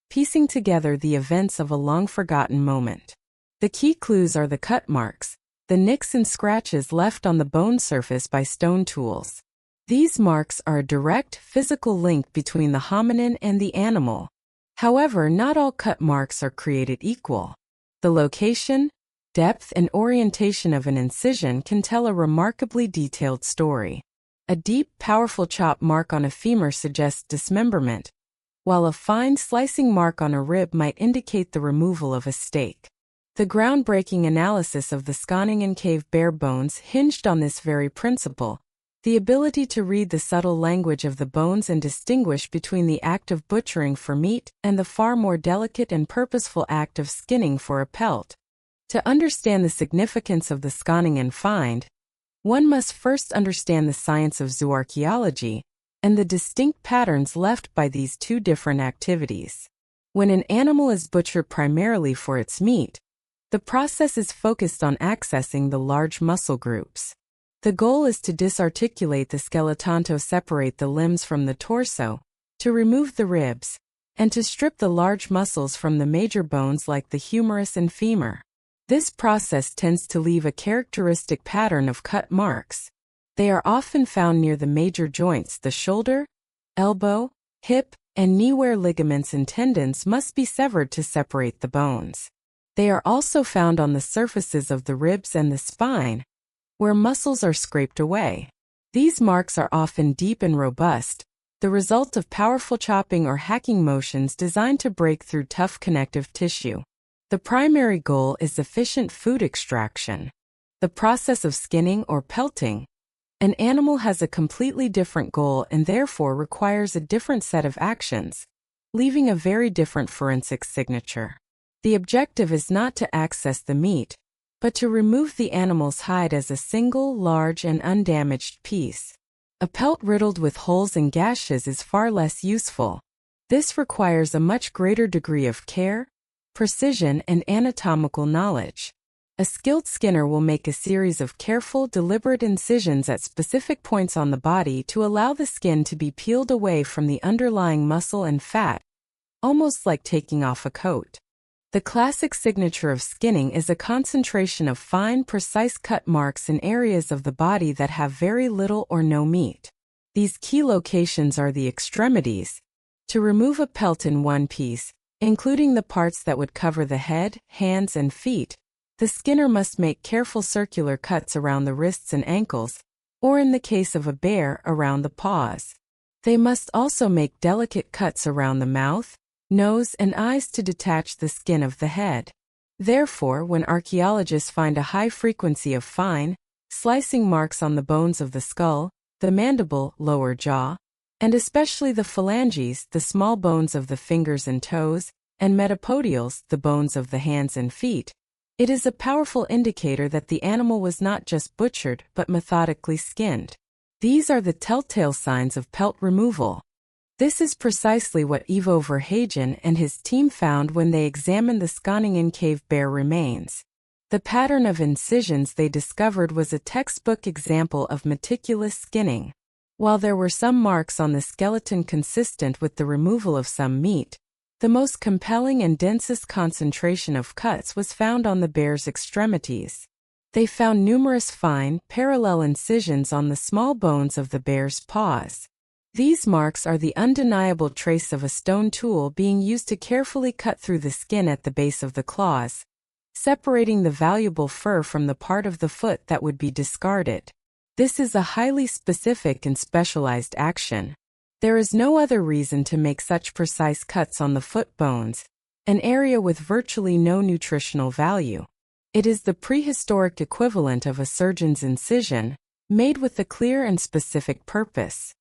piecing together the events of a long-forgotten moment. The key clues are the cut marks, the nicks and scratches left on the bone surface by stone tools. These marks are a direct physical link between the hominin and the animal. However, not all cut marks are created equal. The location, depth, and orientation of an incision can tell a remarkably detailed story. A deep, powerful chop mark on a femur suggests dismemberment, while a fine slicing mark on a rib might indicate the removal of a steak. The groundbreaking analysis of the Skaaningen cave bear bones hinged on this very principle: the ability to read the subtle language of the bones and distinguish between the act of butchering for meat and the far more delicate and purposeful act of skinning for a pelt. To understand the significance of the Skaaningen find, one must first understand the science of zooarchaeology and the distinct patterns left by these two different activities. When an animal is butchered primarily for its meat, the process is focused on accessing the large muscle groups. The goal is to disarticulate the skeleton, to separate the limbs from the torso, to remove the ribs, and to strip the large muscles from the major bones like the humerus and femur. This process tends to leave a characteristic pattern of cut marks. They are often found near the major joints, the shoulder, elbow, hip, and knee, where ligaments and tendons must be severed to separate the bones. They are also found on the surfaces of the ribs and the spine, where muscles are scraped away. These marks are often deep and robust, the result of powerful chopping or hacking motions designed to break through tough connective tissue. The primary goal is efficient food extraction. The process of skinning or pelting an animal has a completely different goal and therefore requires a different set of actions, leaving a very different forensic signature. The objective is not to access the meat, but to remove the animal's hide as a single, large, and undamaged piece. A pelt riddled with holes and gashes is far less useful. This requires a much greater degree of care, precision, and anatomical knowledge. A skilled skinner will make a series of careful, deliberate incisions at specific points on the body to allow the skin to be peeled away from the underlying muscle and fat, almost like taking off a coat. The classic signature of skinning is a concentration of fine, precise cut marks in areas of the body that have very little or no meat. These key locations are the extremities. To remove a pelt in one piece, including the parts that would cover the head, hands, and feet, the skinner must make careful circular cuts around the wrists and ankles, or in the case of a bear, around the paws. They must also make delicate cuts around the mouth, nose, and eyes to detach the skin of the head. Therefore, when archaeologists find a high frequency of fine, slicing marks on the bones of the skull, the mandible, lower jaw, and especially the phalanges, the small bones of the fingers and toes, and metapodials, the bones of the hands and feet, it is a powerful indicator that the animal was not just butchered but methodically skinned. These are the telltale signs of pelt removal. This is precisely what Ivo Verhagen and his team found when they examined the Skåningen cave bear remains. The pattern of incisions they discovered was a textbook example of meticulous skinning. While there were some marks on the skeleton consistent with the removal of some meat, the most compelling and densest concentration of cuts was found on the bear's extremities. They found numerous fine, parallel incisions on the small bones of the bear's paws. These marks are the undeniable trace of a stone tool being used to carefully cut through the skin at the base of the claws, separating the valuable fur from the part of the foot that would be discarded. This is a highly specific and specialized action. There is no other reason to make such precise cuts on the foot bones, an area with virtually no nutritional value. It is the prehistoric equivalent of a surgeon's incision, made with a clear and specific purpose.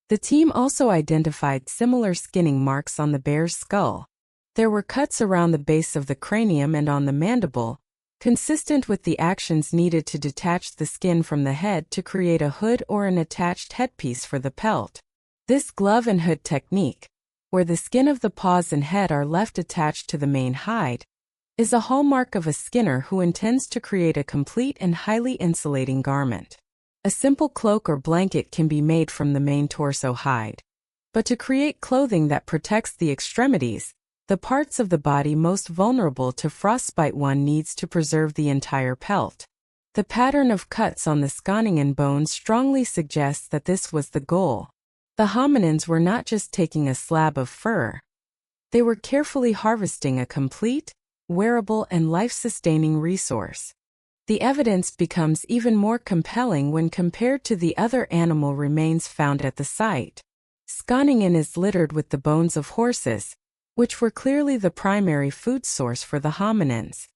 The team also identified similar skinning marks on the bear's skull. There were cuts around the base of the cranium and on the mandible, consistent with the actions needed to detach the skin from the head to create a hood or an attached headpiece for the pelt. This glove and hood technique, where the skin of the paws and head are left attached to the main hide, is a hallmark of a skinner who intends to create a complete and highly insulating garment. A simple cloak or blanket can be made from the main torso hide. But to create clothing that protects the extremities, the parts of the body most vulnerable to frostbite, one needs to preserve the entire pelt. The pattern of cuts on the Skåningen bones strongly suggests that this was the goal. The hominins were not just taking a slab of fur. They were carefully harvesting a complete, wearable, and life-sustaining resource. The evidence becomes even more compelling when compared to the other animal remains found at the site. Skåningen is littered with the bones of horses, which were clearly the primary food source for the hominins.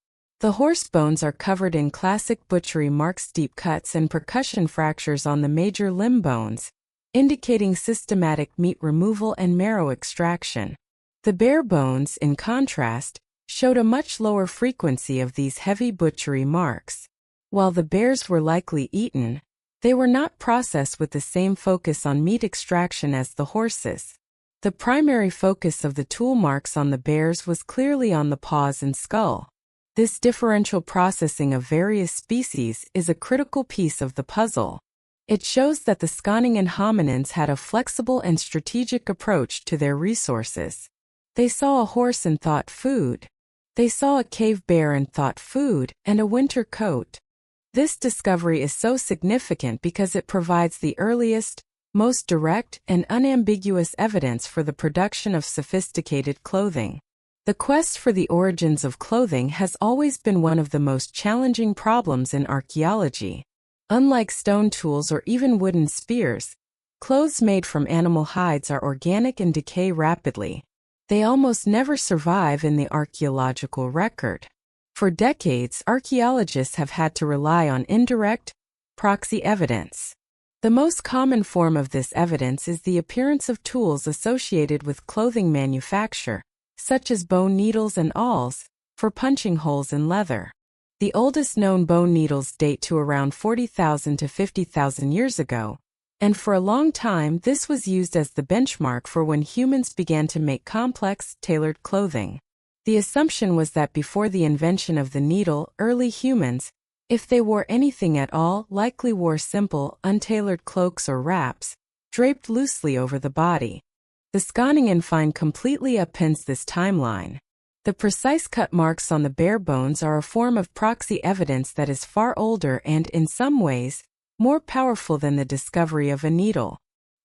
The horse bones are covered in classic butchery marks, deep cuts, and percussion fractures on the major limb bones, indicating systematic meat removal and marrow extraction. The bear bones, in contrast, showed a much lower frequency of these heavy butchery marks. While the bears were likely eaten, they were not processed with the same focus on meat extraction as the horses. The primary focus of the tool marks on the bears was clearly on the paws and skull. This differential processing of various species is a critical piece of the puzzle. It shows that the Skåningen hominins had a flexible and strategic approach to their resources. They saw a horse and thought food. They saw a cave bear and thought food, and a winter coat. This discovery is so significant because it provides the earliest, most direct, and unambiguous evidence for the production of sophisticated clothing. The quest for the origins of clothing has always been one of the most challenging problems in archaeology. Unlike stone tools or even wooden spears, clothes made from animal hides are organic and decay rapidly. They almost never survive in the archaeological record. For decades, archaeologists have had to rely on indirect, proxy evidence. The most common form of this evidence is the appearance of tools associated with clothing manufacture, such as bone needles and awls, for punching holes in leather. The oldest known bone needles date to around 40,000 to 50,000 years ago, and for a long time this was used as the benchmark for when humans began to make complex, tailored clothing. The assumption was that before the invention of the needle, early humans, if they wore anything at all, likely wore simple, untailored cloaks or wraps, draped loosely over the body. The Skåningen find completely appends this timeline. The precise cut marks on the bare bones are a form of proxy evidence that is far older and, in some ways, more powerful than the discovery of a needle.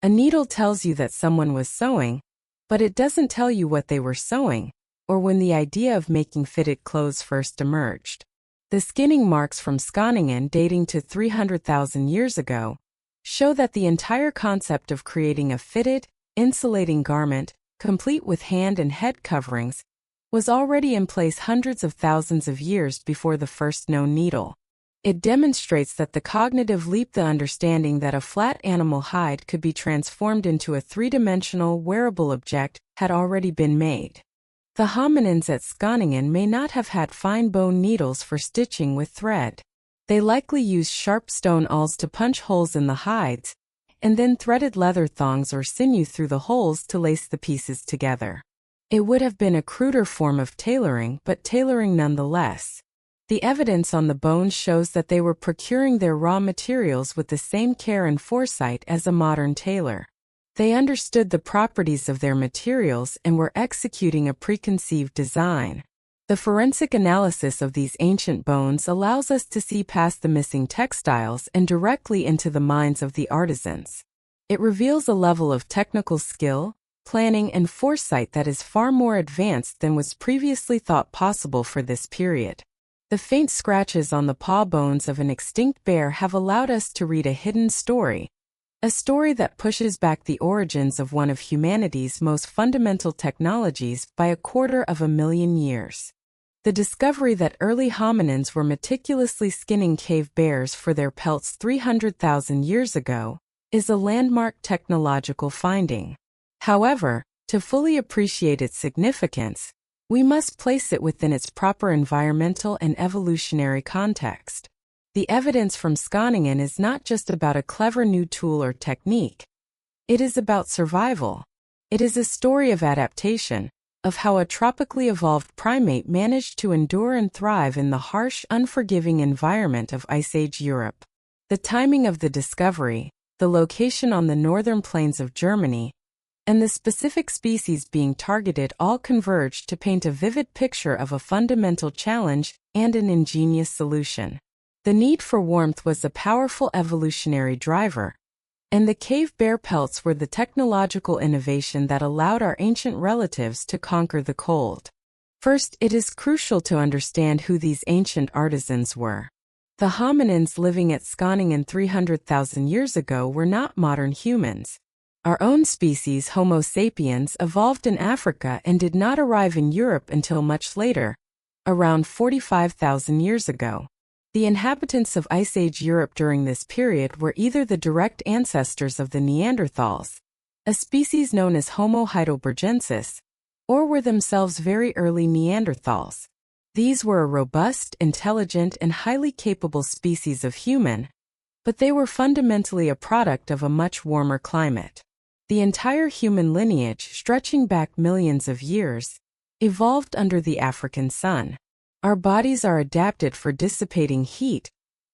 A needle tells you that someone was sewing, but it doesn't tell you what they were sewing, or when the idea of making fitted clothes first emerged. The skinning marks from Skåningen, dating to 300,000 years ago, show that the entire concept of creating a fitted, insulating garment, complete with hand and head coverings, was already in place hundreds of thousands of years before the first known needle. It demonstrates that the cognitive leap, the understanding that a flat animal hide could be transformed into a three-dimensional, wearable object, had already been made. The hominins at Skåningen may not have had fine bone needles for stitching with thread. They likely used sharp stone awls to punch holes in the hides, and then threaded leather thongs or sinew through the holes to lace the pieces together. It would have been a cruder form of tailoring, but tailoring nonetheless. The evidence on the bones shows that they were procuring their raw materials with the same care and foresight as a modern tailor. They understood the properties of their materials and were executing a preconceived design. The forensic analysis of these ancient bones allows us to see past the missing textiles and directly into the minds of the artisans. It reveals a level of technical skill, planning, and foresight that is far more advanced than was previously thought possible for this period. The faint scratches on the paw bones of an extinct bear have allowed us to read a hidden story, a story that pushes back the origins of one of humanity's most fundamental technologies by 250,000 years. The discovery that early hominins were meticulously skinning cave bears for their pelts 300,000 years ago is a landmark technological finding. However, to fully appreciate its significance, we must place it within its proper environmental and evolutionary context. The evidence from Skåningen is not just about a clever new tool or technique. It is about survival. It is a story of adaptation, of how a tropically evolved primate managed to endure and thrive in the harsh, unforgiving environment of Ice Age Europe. The timing of the discovery, the location on the northern plains of Germany, and the specific species being targeted all converged to paint a vivid picture of a fundamental challenge and an ingenious solution. The need for warmth was a powerful evolutionary driver, and the cave bear pelts were the technological innovation that allowed our ancient relatives to conquer the cold. First, it is crucial to understand who these ancient artisans were. The hominins living at Skåningen 300,000 years ago were not modern humans. Our own species, Homo sapiens, evolved in Africa and did not arrive in Europe until much later, around 45,000 years ago. The inhabitants of Ice Age Europe during this period were either the direct ancestors of the Neanderthals, a species known as Homo heidelbergensis, or were themselves very early Neanderthals. These were a robust, intelligent, and highly capable species of human, but they were fundamentally a product of a much warmer climate. The entire human lineage, stretching back millions of years, evolved under the African sun. Our bodies are adapted for dissipating heat,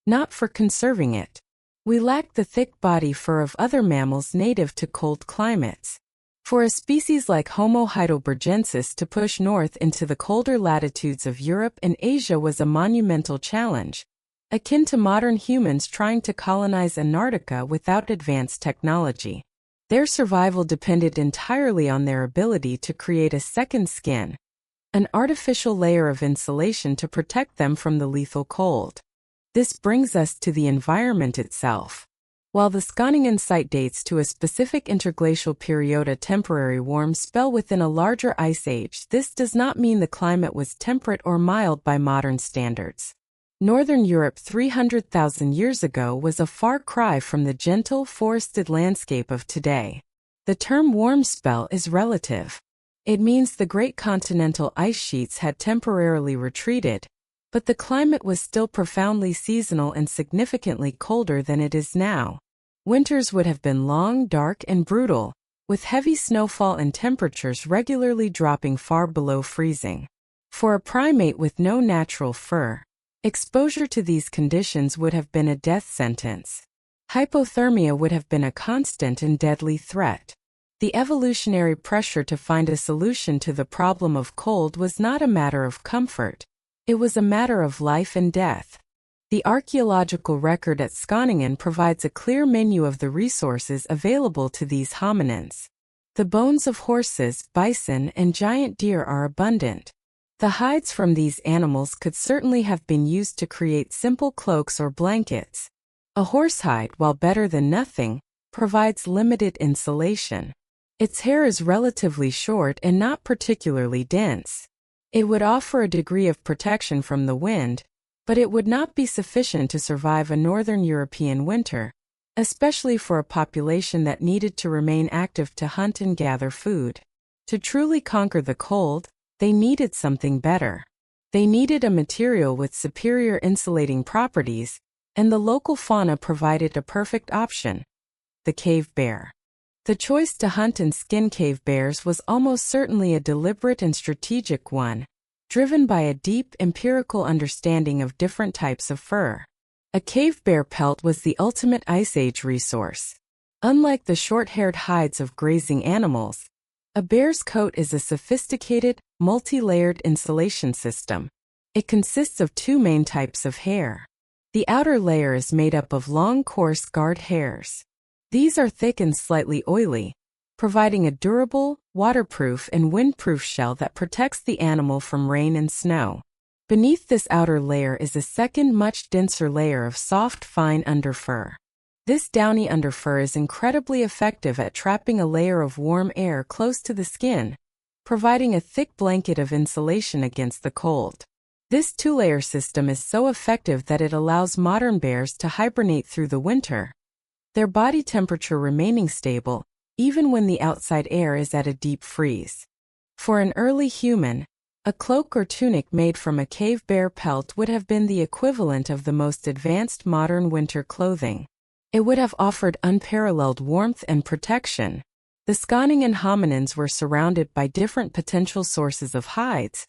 not for conserving it. We lack the thick body fur of other mammals native to cold climates. For a species like Homo heidelbergensis to push north into the colder latitudes of Europe and Asia was a monumental challenge, akin to modern humans trying to colonize Antarctica without advanced technology. Their survival depended entirely on their ability to create a second skin, an artificial layer of insulation to protect them from the lethal cold. This brings us to the environment itself. While the Skåningen site dates to a specific interglacial period, a temporary warm spell within a larger ice age, this does not mean the climate was temperate or mild by modern standards. Northern Europe 300,000 years ago was a far cry from the gentle, forested landscape of today. The term warm spell is relative. It means the great continental ice sheets had temporarily retreated, but the climate was still profoundly seasonal and significantly colder than it is now. Winters would have been long, dark, and brutal, with heavy snowfall and temperatures regularly dropping far below freezing. For a primate with no natural fur, exposure to these conditions would have been a death sentence. Hypothermia would have been a constant and deadly threat. The evolutionary pressure to find a solution to the problem of cold was not a matter of comfort. It was a matter of life and death. The archaeological record at Skåningen provides a clear menu of the resources available to these hominins. The bones of horses, bison, and giant deer are abundant. The hides from these animals could certainly have been used to create simple cloaks or blankets. A horsehide, while better than nothing, provides limited insulation. Its hair is relatively short and not particularly dense. It would offer a degree of protection from the wind, but it would not be sufficient to survive a northern European winter, especially for a population that needed to remain active to hunt and gather food. To truly conquer the cold, they needed something better. They needed a material with superior insulating properties, and the local fauna provided a perfect option: the cave bear. The choice to hunt and skin cave bears was almost certainly a deliberate and strategic one, driven by a deep empirical understanding of different types of fur. A cave bear pelt was the ultimate Ice Age resource. Unlike the short-haired hides of grazing animals, a bear's coat is a sophisticated, multi-layered insulation system. It consists of two main types of hair. The outer layer is made up of long, coarse guard hairs. These are thick and slightly oily, providing a durable, waterproof, and windproof shell that protects the animal from rain and snow. Beneath this outer layer is a second, much denser layer of soft, fine underfur. This downy underfur is incredibly effective at trapping a layer of warm air close to the skin, providing a thick blanket of insulation against the cold. This two-layer system is so effective that it allows modern bears to hibernate through the winter, their body temperature remaining stable, even when the outside air is at a deep freeze. For an early human, a cloak or tunic made from a cave bear pelt would have been the equivalent of the most advanced modern winter clothing. It would have offered unparalleled warmth and protection. The Skåningen hominins were surrounded by different potential sources of hides,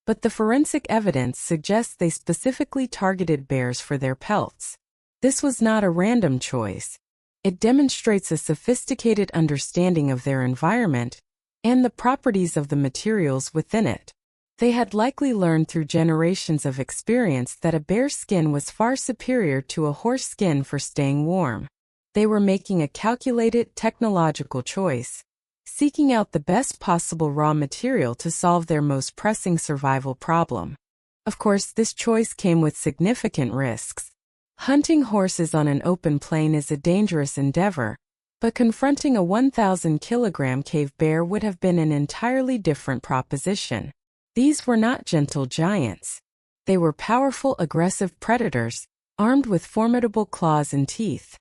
but the forensic evidence suggests they specifically targeted bears for their pelts. This was not a random choice. It demonstrates a sophisticated understanding of their environment and the properties of the materials within it. They had likely learned through generations of experience that a bear's skin was far superior to a horse skin for staying warm. They were making a calculated technological choice, seeking out the best possible raw material to solve their most pressing survival problem. Of course, this choice came with significant risks. Hunting horses on an open plain is a dangerous endeavor, but confronting a 1,000-kilogram cave bear would have been an entirely different proposition. These were not gentle giants. They were powerful, aggressive predators, armed with formidable claws and teeth.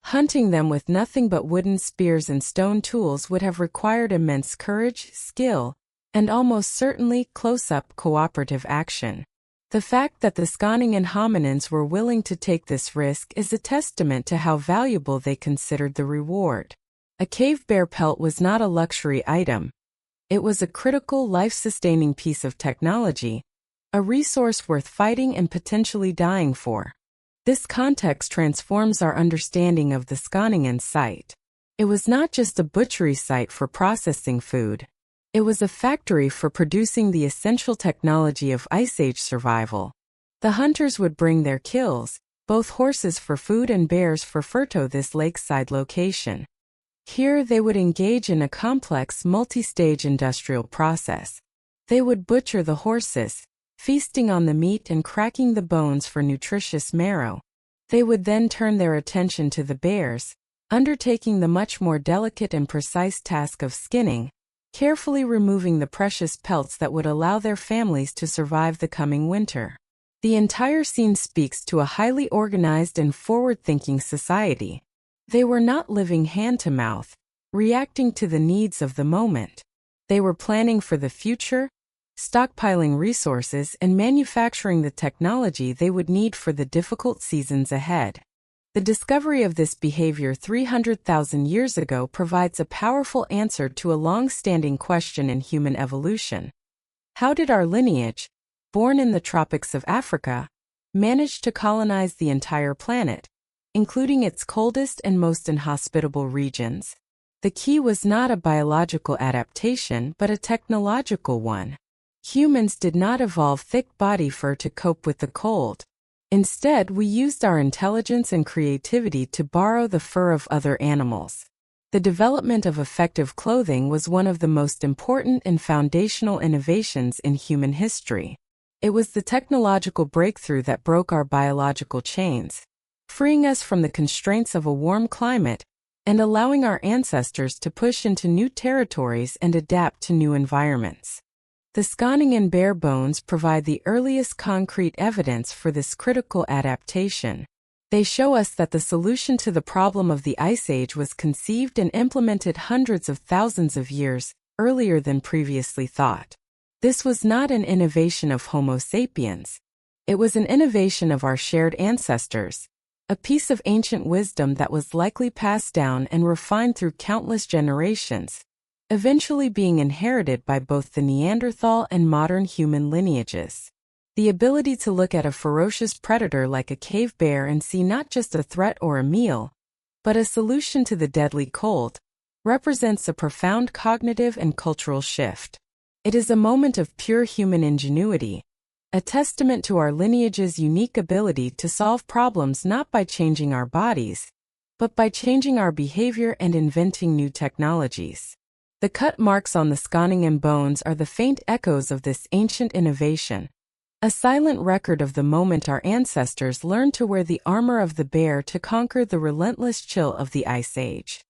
Hunting them with nothing but wooden spears and stone tools would have required immense courage, skill, and almost certainly close-up cooperative action. The fact that the Skåningen hominins were willing to take this risk is a testament to how valuable they considered the reward. A cave bear pelt was not a luxury item. It was a critical, life-sustaining piece of technology, a resource worth fighting and potentially dying for. This context transforms our understanding of the Skåningen site. It was not just a butchery site for processing food. It was a factory for producing the essential technology of Ice Age survival. The hunters would bring their kills, both horses for food and bears for fur, to this lakeside location. Here they would engage in a complex multi-stage industrial process. They would butcher the horses, feasting on the meat and cracking the bones for nutritious marrow. They would then turn their attention to the bears, undertaking the much more delicate and precise task of skinning, carefully removing the precious pelts that would allow their families to survive the coming winter. The entire scene speaks to a highly organized and forward-thinking society. They were not living hand-to-mouth, reacting to the needs of the moment. They were planning for the future, stockpiling resources and manufacturing the technology they would need for the difficult seasons ahead. The discovery of this behavior 300,000 years ago provides a powerful answer to a long-standing question in human evolution. How did our lineage, born in the tropics of Africa, manage to colonize the entire planet, including its coldest and most inhospitable regions? The key was not a biological adaptation but a technological one. Humans did not evolve thick body fur to cope with the cold. Instead, we used our intelligence and creativity to borrow the fur of other animals. The development of effective clothing was one of the most important and foundational innovations in human history. It was the technological breakthrough that broke our biological chains, freeing us from the constraints of a warm climate and allowing our ancestors to push into new territories and adapt to new environments. The Skaaningen bear bones provide the earliest concrete evidence for this critical adaptation. They show us that the solution to the problem of the Ice Age was conceived and implemented hundreds of thousands of years earlier than previously thought. This was not an innovation of Homo sapiens. It was an innovation of our shared ancestors, a piece of ancient wisdom that was likely passed down and refined through countless generations, eventually being inherited by both the Neanderthal and modern human lineages. The ability to look at a ferocious predator like a cave bear and see not just a threat or a meal, but a solution to the deadly cold, represents a profound cognitive and cultural shift. It is a moment of pure human ingenuity, a testament to our lineage's unique ability to solve problems not by changing our bodies, but by changing our behavior and inventing new technologies. The cut marks on the Skaaningen bones are the faint echoes of this ancient innovation, a silent record of the moment our ancestors learned to wear the armor of the bear to conquer the relentless chill of the Ice Age.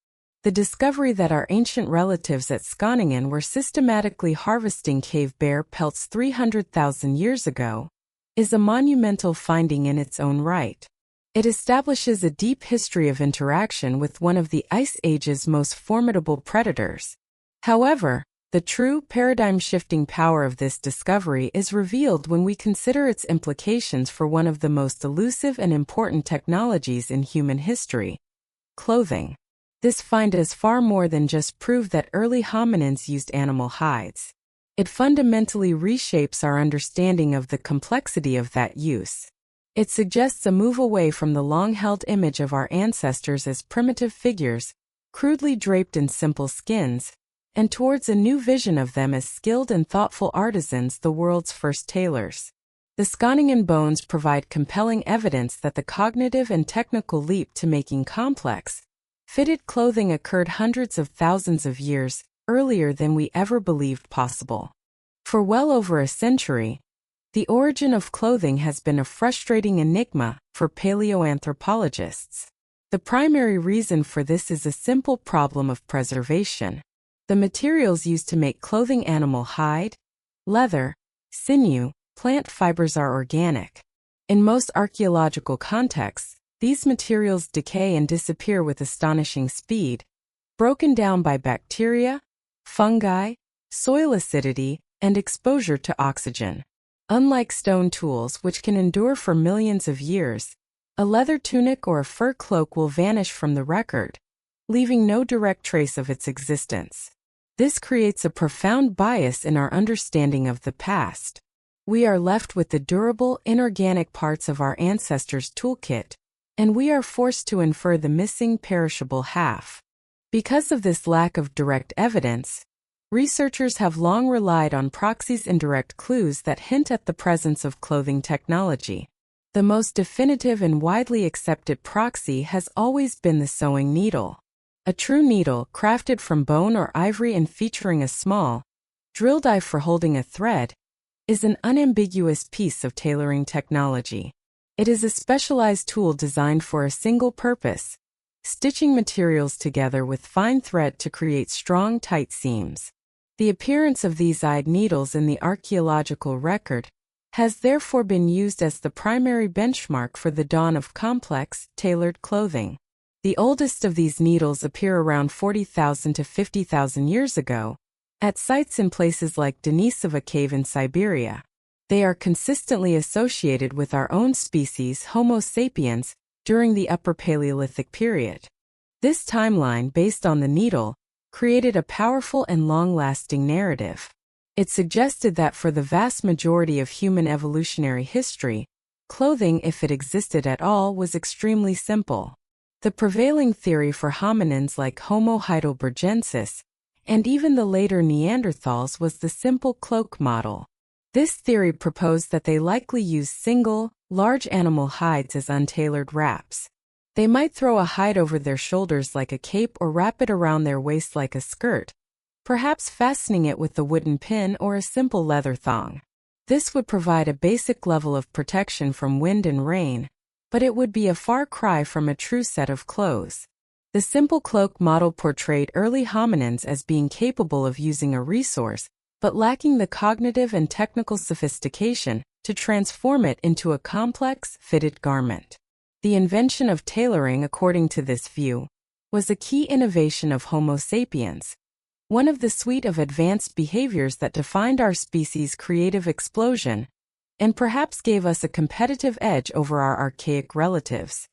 The discovery that our ancient relatives at Skaaningen were systematically harvesting cave bear pelts 300,000 years ago is a monumental finding in its own right. It establishes a deep history of interaction with one of the Ice Age's most formidable predators. However, the true paradigm-shifting power of this discovery is revealed when we consider its implications for one of the most elusive and important technologies in human history: clothing. This find is far more than just proof that early hominins used animal hides. It fundamentally reshapes our understanding of the complexity of that use. It suggests a move away from the long-held image of our ancestors as primitive figures, crudely draped in simple skins, and towards a new vision of them as skilled and thoughtful artisans, the world's first tailors. The Skaaningen bones provide compelling evidence that the cognitive and technical leap to making complex, fitted clothing occurred hundreds of thousands of years earlier than we ever believed possible. For well over a century, the origin of clothing has been a frustrating enigma for paleoanthropologists. The primary reason for this is a simple problem of preservation. The materials used to make clothing, animal hide, leather, sinew, plant fibers, are organic. In most archaeological contexts, these materials decay and disappear with astonishing speed, broken down by bacteria, fungi, soil acidity, and exposure to oxygen. Unlike stone tools, which can endure for millions of years, a leather tunic or a fur cloak will vanish from the record, leaving no direct trace of its existence. This creates a profound bias in our understanding of the past. We are left with the durable, inorganic parts of our ancestors' toolkit, and we are forced to infer the missing, perishable half. Because of this lack of direct evidence, researchers have long relied on proxies, indirect clues that hint at the presence of clothing technology. The most definitive and widely accepted proxy has always been the sewing needle. A true needle, crafted from bone or ivory and featuring a small drill dive for holding a thread, is an unambiguous piece of tailoring technology. It is a specialized tool designed for a single purpose: stitching materials together with fine thread to create strong, tight seams. The appearance of these eyed needles in the archaeological record has therefore been used as the primary benchmark for the dawn of complex, tailored clothing. The oldest of these needles appear around 40,000 to 50,000 years ago, at sites in places like Denisova Cave in Siberia. They are consistently associated with our own species, Homo sapiens, during the Upper Paleolithic period. This timeline, based on the needle, created a powerful and long-lasting narrative. It suggested that for the vast majority of human evolutionary history, clothing, if it existed at all, was extremely simple. The prevailing theory for hominins like Homo heidelbergensis and even the later Neanderthals was the simple cloak model. This theory proposed that they likely used single, large animal hides as untailored wraps. They might throw a hide over their shoulders like a cape or wrap it around their waist like a skirt, perhaps fastening it with a wooden pin or a simple leather thong. This would provide a basic level of protection from wind and rain, but it would be a far cry from a true set of clothes. The simple cloak model portrayed early hominins as being capable of using a resource, but lacking the cognitive and technical sophistication to transform it into a complex, fitted garment. The invention of tailoring, according to this view, was a key innovation of Homo sapiens, one of the suite of advanced behaviors that defined our species' creative explosion, and perhaps gave us a competitive edge over our archaic relatives.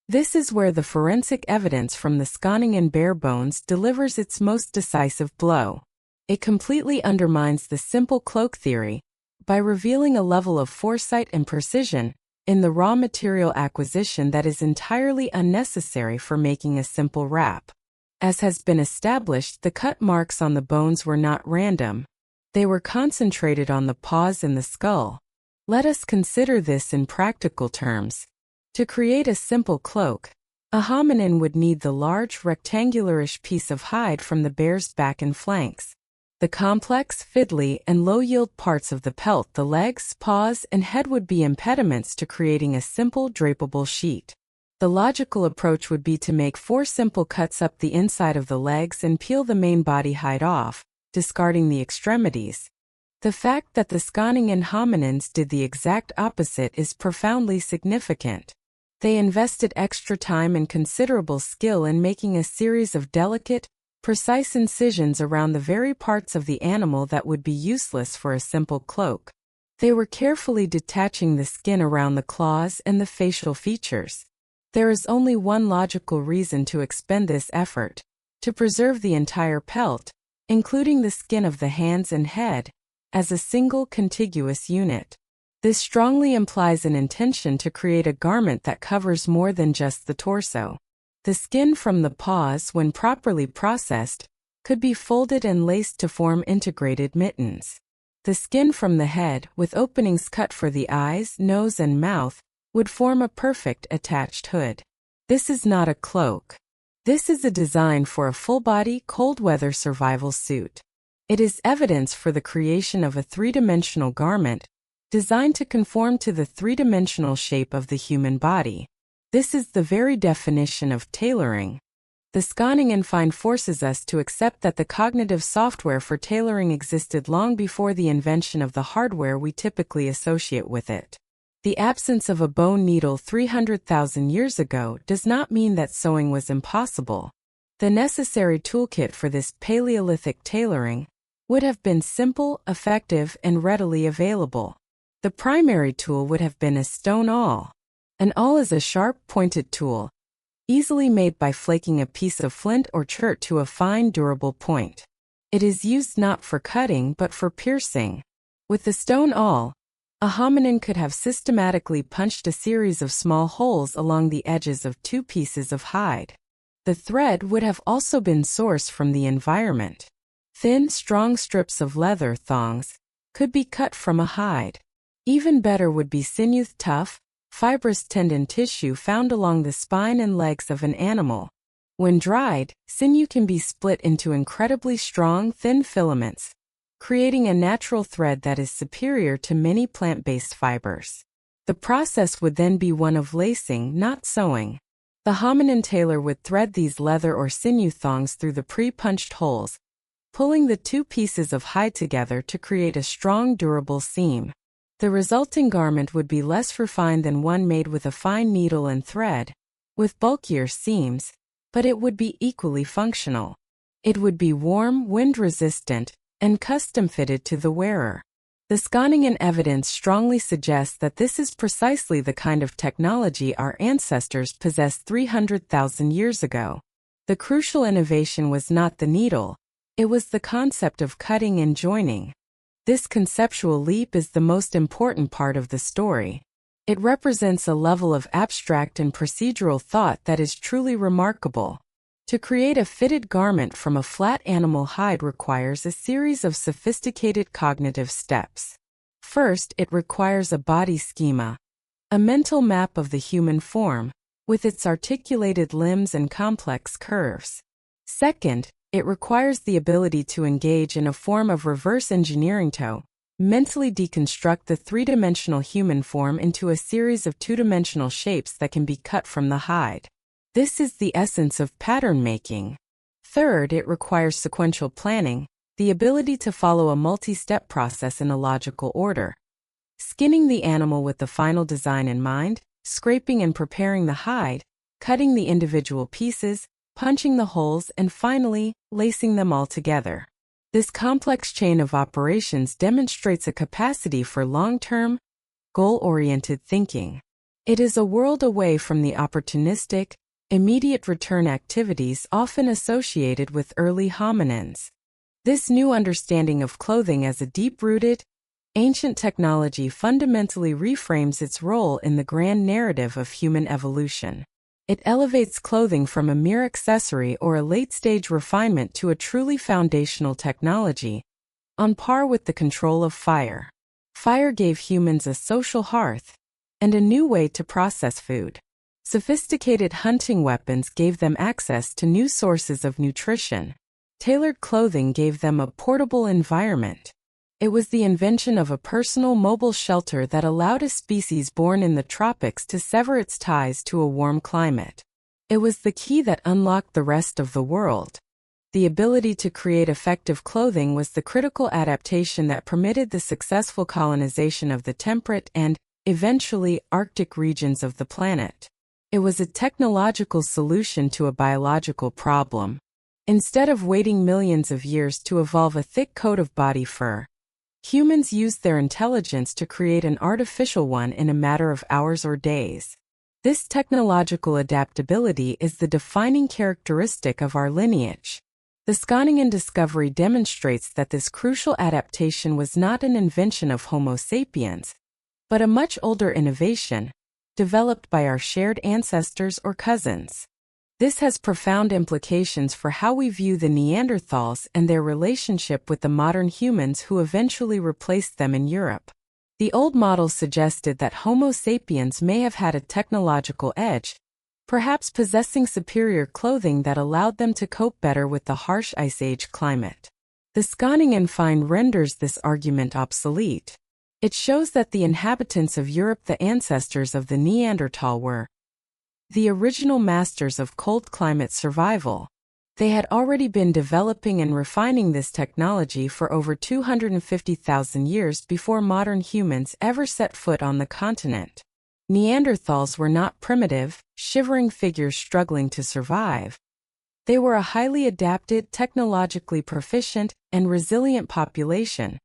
This is where the forensic evidence from the Skaaningen bare bones delivers its most decisive blow. It completely undermines the simple cloak theory by revealing a level of foresight and precision in the raw material acquisition that is entirely unnecessary for making a simple wrap. As has been established, the cut marks on the bones were not random. They were concentrated on the paws and the skull. Let us consider this in practical terms. To create a simple cloak, a hominin would need the large, rectangularish piece of hide from the bear's back and flanks. The complex, fiddly, and low-yield parts of the pelt, the legs, paws, and head would be impediments to creating a simple, drapable sheet. The logical approach would be to make 4 simple cuts up the inside of the legs and peel the main body hide off, discarding the extremities. The fact that the Skaaningen hominins did the exact opposite is profoundly significant. They invested extra time and considerable skill in making a series of delicate, precise incisions around the very parts of the animal that would be useless for a simple cloak. They were carefully detaching the skin around the claws and the facial features. There is only one logical reason to expend this effort: to preserve the entire pelt, including the skin of the hands and head, as a single contiguous unit. This strongly implies an intention to create a garment that covers more than just the torso. The skin from the paws, when properly processed, could be folded and laced to form integrated mittens. The skin from the head, with openings cut for the eyes, nose, and mouth, would form a perfect attached hood. This is not a cloak. This is a design for a full-body, cold-weather survival suit. It is evidence for the creation of a three-dimensional garment, designed to conform to the three-dimensional shape of the human body. This is the very definition of tailoring. The Skaaningen find forces us to accept that the cognitive software for tailoring existed long before the invention of the hardware we typically associate with it. The absence of a bone needle 300,000 years ago does not mean that sewing was impossible. The necessary toolkit for this Paleolithic tailoring would have been simple, effective, and readily available. The primary tool would have been a stone awl. An awl is a sharp, pointed tool, easily made by flaking a piece of flint or chert to a fine, durable point. It is used not for cutting but for piercing. With the stone awl, a hominin could have systematically punched a series of small holes along the edges of 2 pieces of hide. The thread would have also been sourced from the environment. Thin, strong strips of leather thongs could be cut from a hide. Even better would be sinew, tough, fibrous tendon tissue found along the spine and legs of an animal. When dried, sinew can be split into incredibly strong, thin filaments, creating a natural thread that is superior to many plant-based fibers. The process would then be one of lacing, not sewing. The hominin tailor would thread these leather or sinew thongs through the pre-punched holes, pulling the 2 pieces of hide together to create a strong, durable seam. The resulting garment would be less refined than one made with a fine needle and thread, with bulkier seams, but it would be equally functional. It would be warm, wind-resistant, and custom-fitted to the wearer. The Skaaningen evidence strongly suggests that this is precisely the kind of technology our ancestors possessed 300,000 years ago. The crucial innovation was not the needle, it was the concept of cutting and joining. This conceptual leap is the most important part of the story. It represents a level of abstract and procedural thought that is truly remarkable. To create a fitted garment from a flat animal hide requires a series of sophisticated cognitive steps. First, it requires a body schema, a mental map of the human form, with its articulated limbs and complex curves. Second, it requires the ability to engage in a form of reverse engineering to mentally deconstruct the three-dimensional human form into a series of two-dimensional shapes that can be cut from the hide. This is the essence of pattern making. Third, it requires sequential planning, the ability to follow a multi-step process in a logical order. Skinning the animal with the final design in mind, scraping and preparing the hide, cutting the individual pieces, punching the holes, and finally, lacing them all together. This complex chain of operations demonstrates a capacity for long-term, goal-oriented thinking. It is a world away from the opportunistic, immediate return activities often associated with early hominins. This new understanding of clothing as a deep-rooted, ancient technology fundamentally reframes its role in the grand narrative of human evolution. It elevates clothing from a mere accessory or a late-stage refinement to a truly foundational technology, on par with the control of fire. Fire gave humans a social hearth and a new way to process food. Sophisticated hunting weapons gave them access to new sources of nutrition. Tailored clothing gave them a portable environment. It was the invention of a personal mobile shelter that allowed a species born in the tropics to sever its ties to a warm climate. It was the key that unlocked the rest of the world. The ability to create effective clothing was the critical adaptation that permitted the successful colonization of the temperate and, eventually, Arctic regions of the planet. It was a technological solution to a biological problem. Instead of waiting millions of years to evolve a thick coat of body fur, humans used their intelligence to create an artificial one in a matter of hours or days. This technological adaptability is the defining characteristic of our lineage. The Skaaningen discovery demonstrates that this crucial adaptation was not an invention of Homo sapiens, but a much older innovation, developed by our shared ancestors or cousins. This has profound implications for how we view the Neanderthals and their relationship with the modern humans who eventually replaced them in Europe. The old model suggested that Homo sapiens may have had a technological edge, perhaps possessing superior clothing that allowed them to cope better with the harsh Ice Age climate. The Skaaningen find renders this argument obsolete. It shows that the inhabitants of Europe, the ancestors of the Neanderthal, were the original masters of cold climate survival. They had already been developing and refining this technology for over 250,000 years before modern humans ever set foot on the continent. Neanderthals were not primitive, shivering figures struggling to survive. They were a highly adapted, technologically proficient, and resilient population,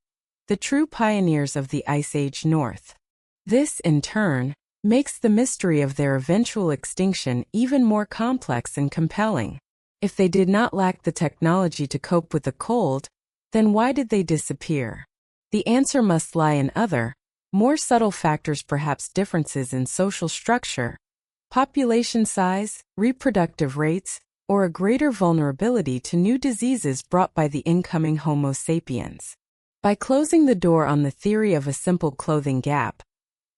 the true pioneers of the Ice Age North. This, in turn, makes the mystery of their eventual extinction even more complex and compelling. If they did not lack the technology to cope with the cold, then why did they disappear? The answer must lie in other, more subtle factors, perhaps differences in social structure, population size, reproductive rates, or a greater vulnerability to new diseases brought by the incoming Homo sapiens. By closing the door on the theory of a simple clothing gap,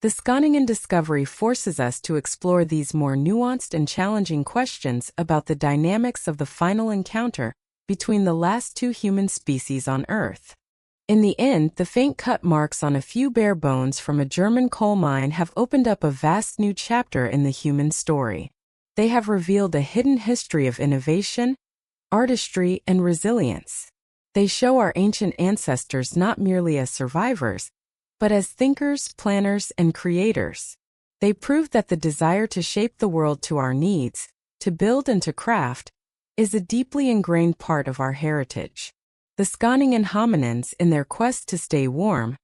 the Skaaningen discovery forces us to explore these more nuanced and challenging questions about the dynamics of the final encounter between the last two human species on Earth. In the end, the faint cut marks on a few bare bones from a German coal mine have opened up a vast new chapter in the human story. They have revealed a hidden history of innovation, artistry, and resilience. They show our ancient ancestors not merely as survivors, but as thinkers, planners, and creators. They prove that the desire to shape the world to our needs, to build and to craft, is a deeply ingrained part of our heritage. The Skaaningen hominins, in their quest to stay warm,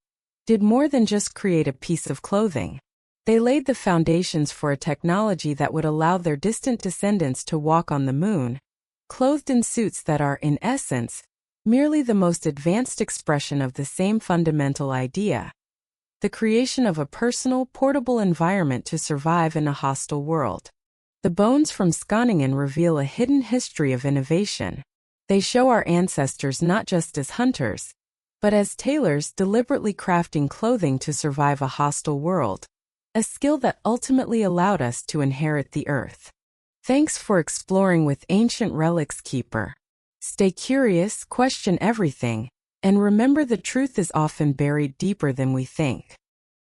did more than just create a piece of clothing. They laid the foundations for a technology that would allow their distant descendants to walk on the moon, clothed in suits that are, in essence, merely the most advanced expression of the same fundamental idea. the creation of a personal, portable environment to survive in a hostile world. The bones from Skåningen reveal a hidden history of innovation. They show our ancestors not just as hunters, but as tailors deliberately crafting clothing to survive a hostile world, a skill that ultimately allowed us to inherit the earth. Thanks for exploring with Ancient Relics Keeper. Stay curious, question everything, and remember the truth is often buried deeper than we think.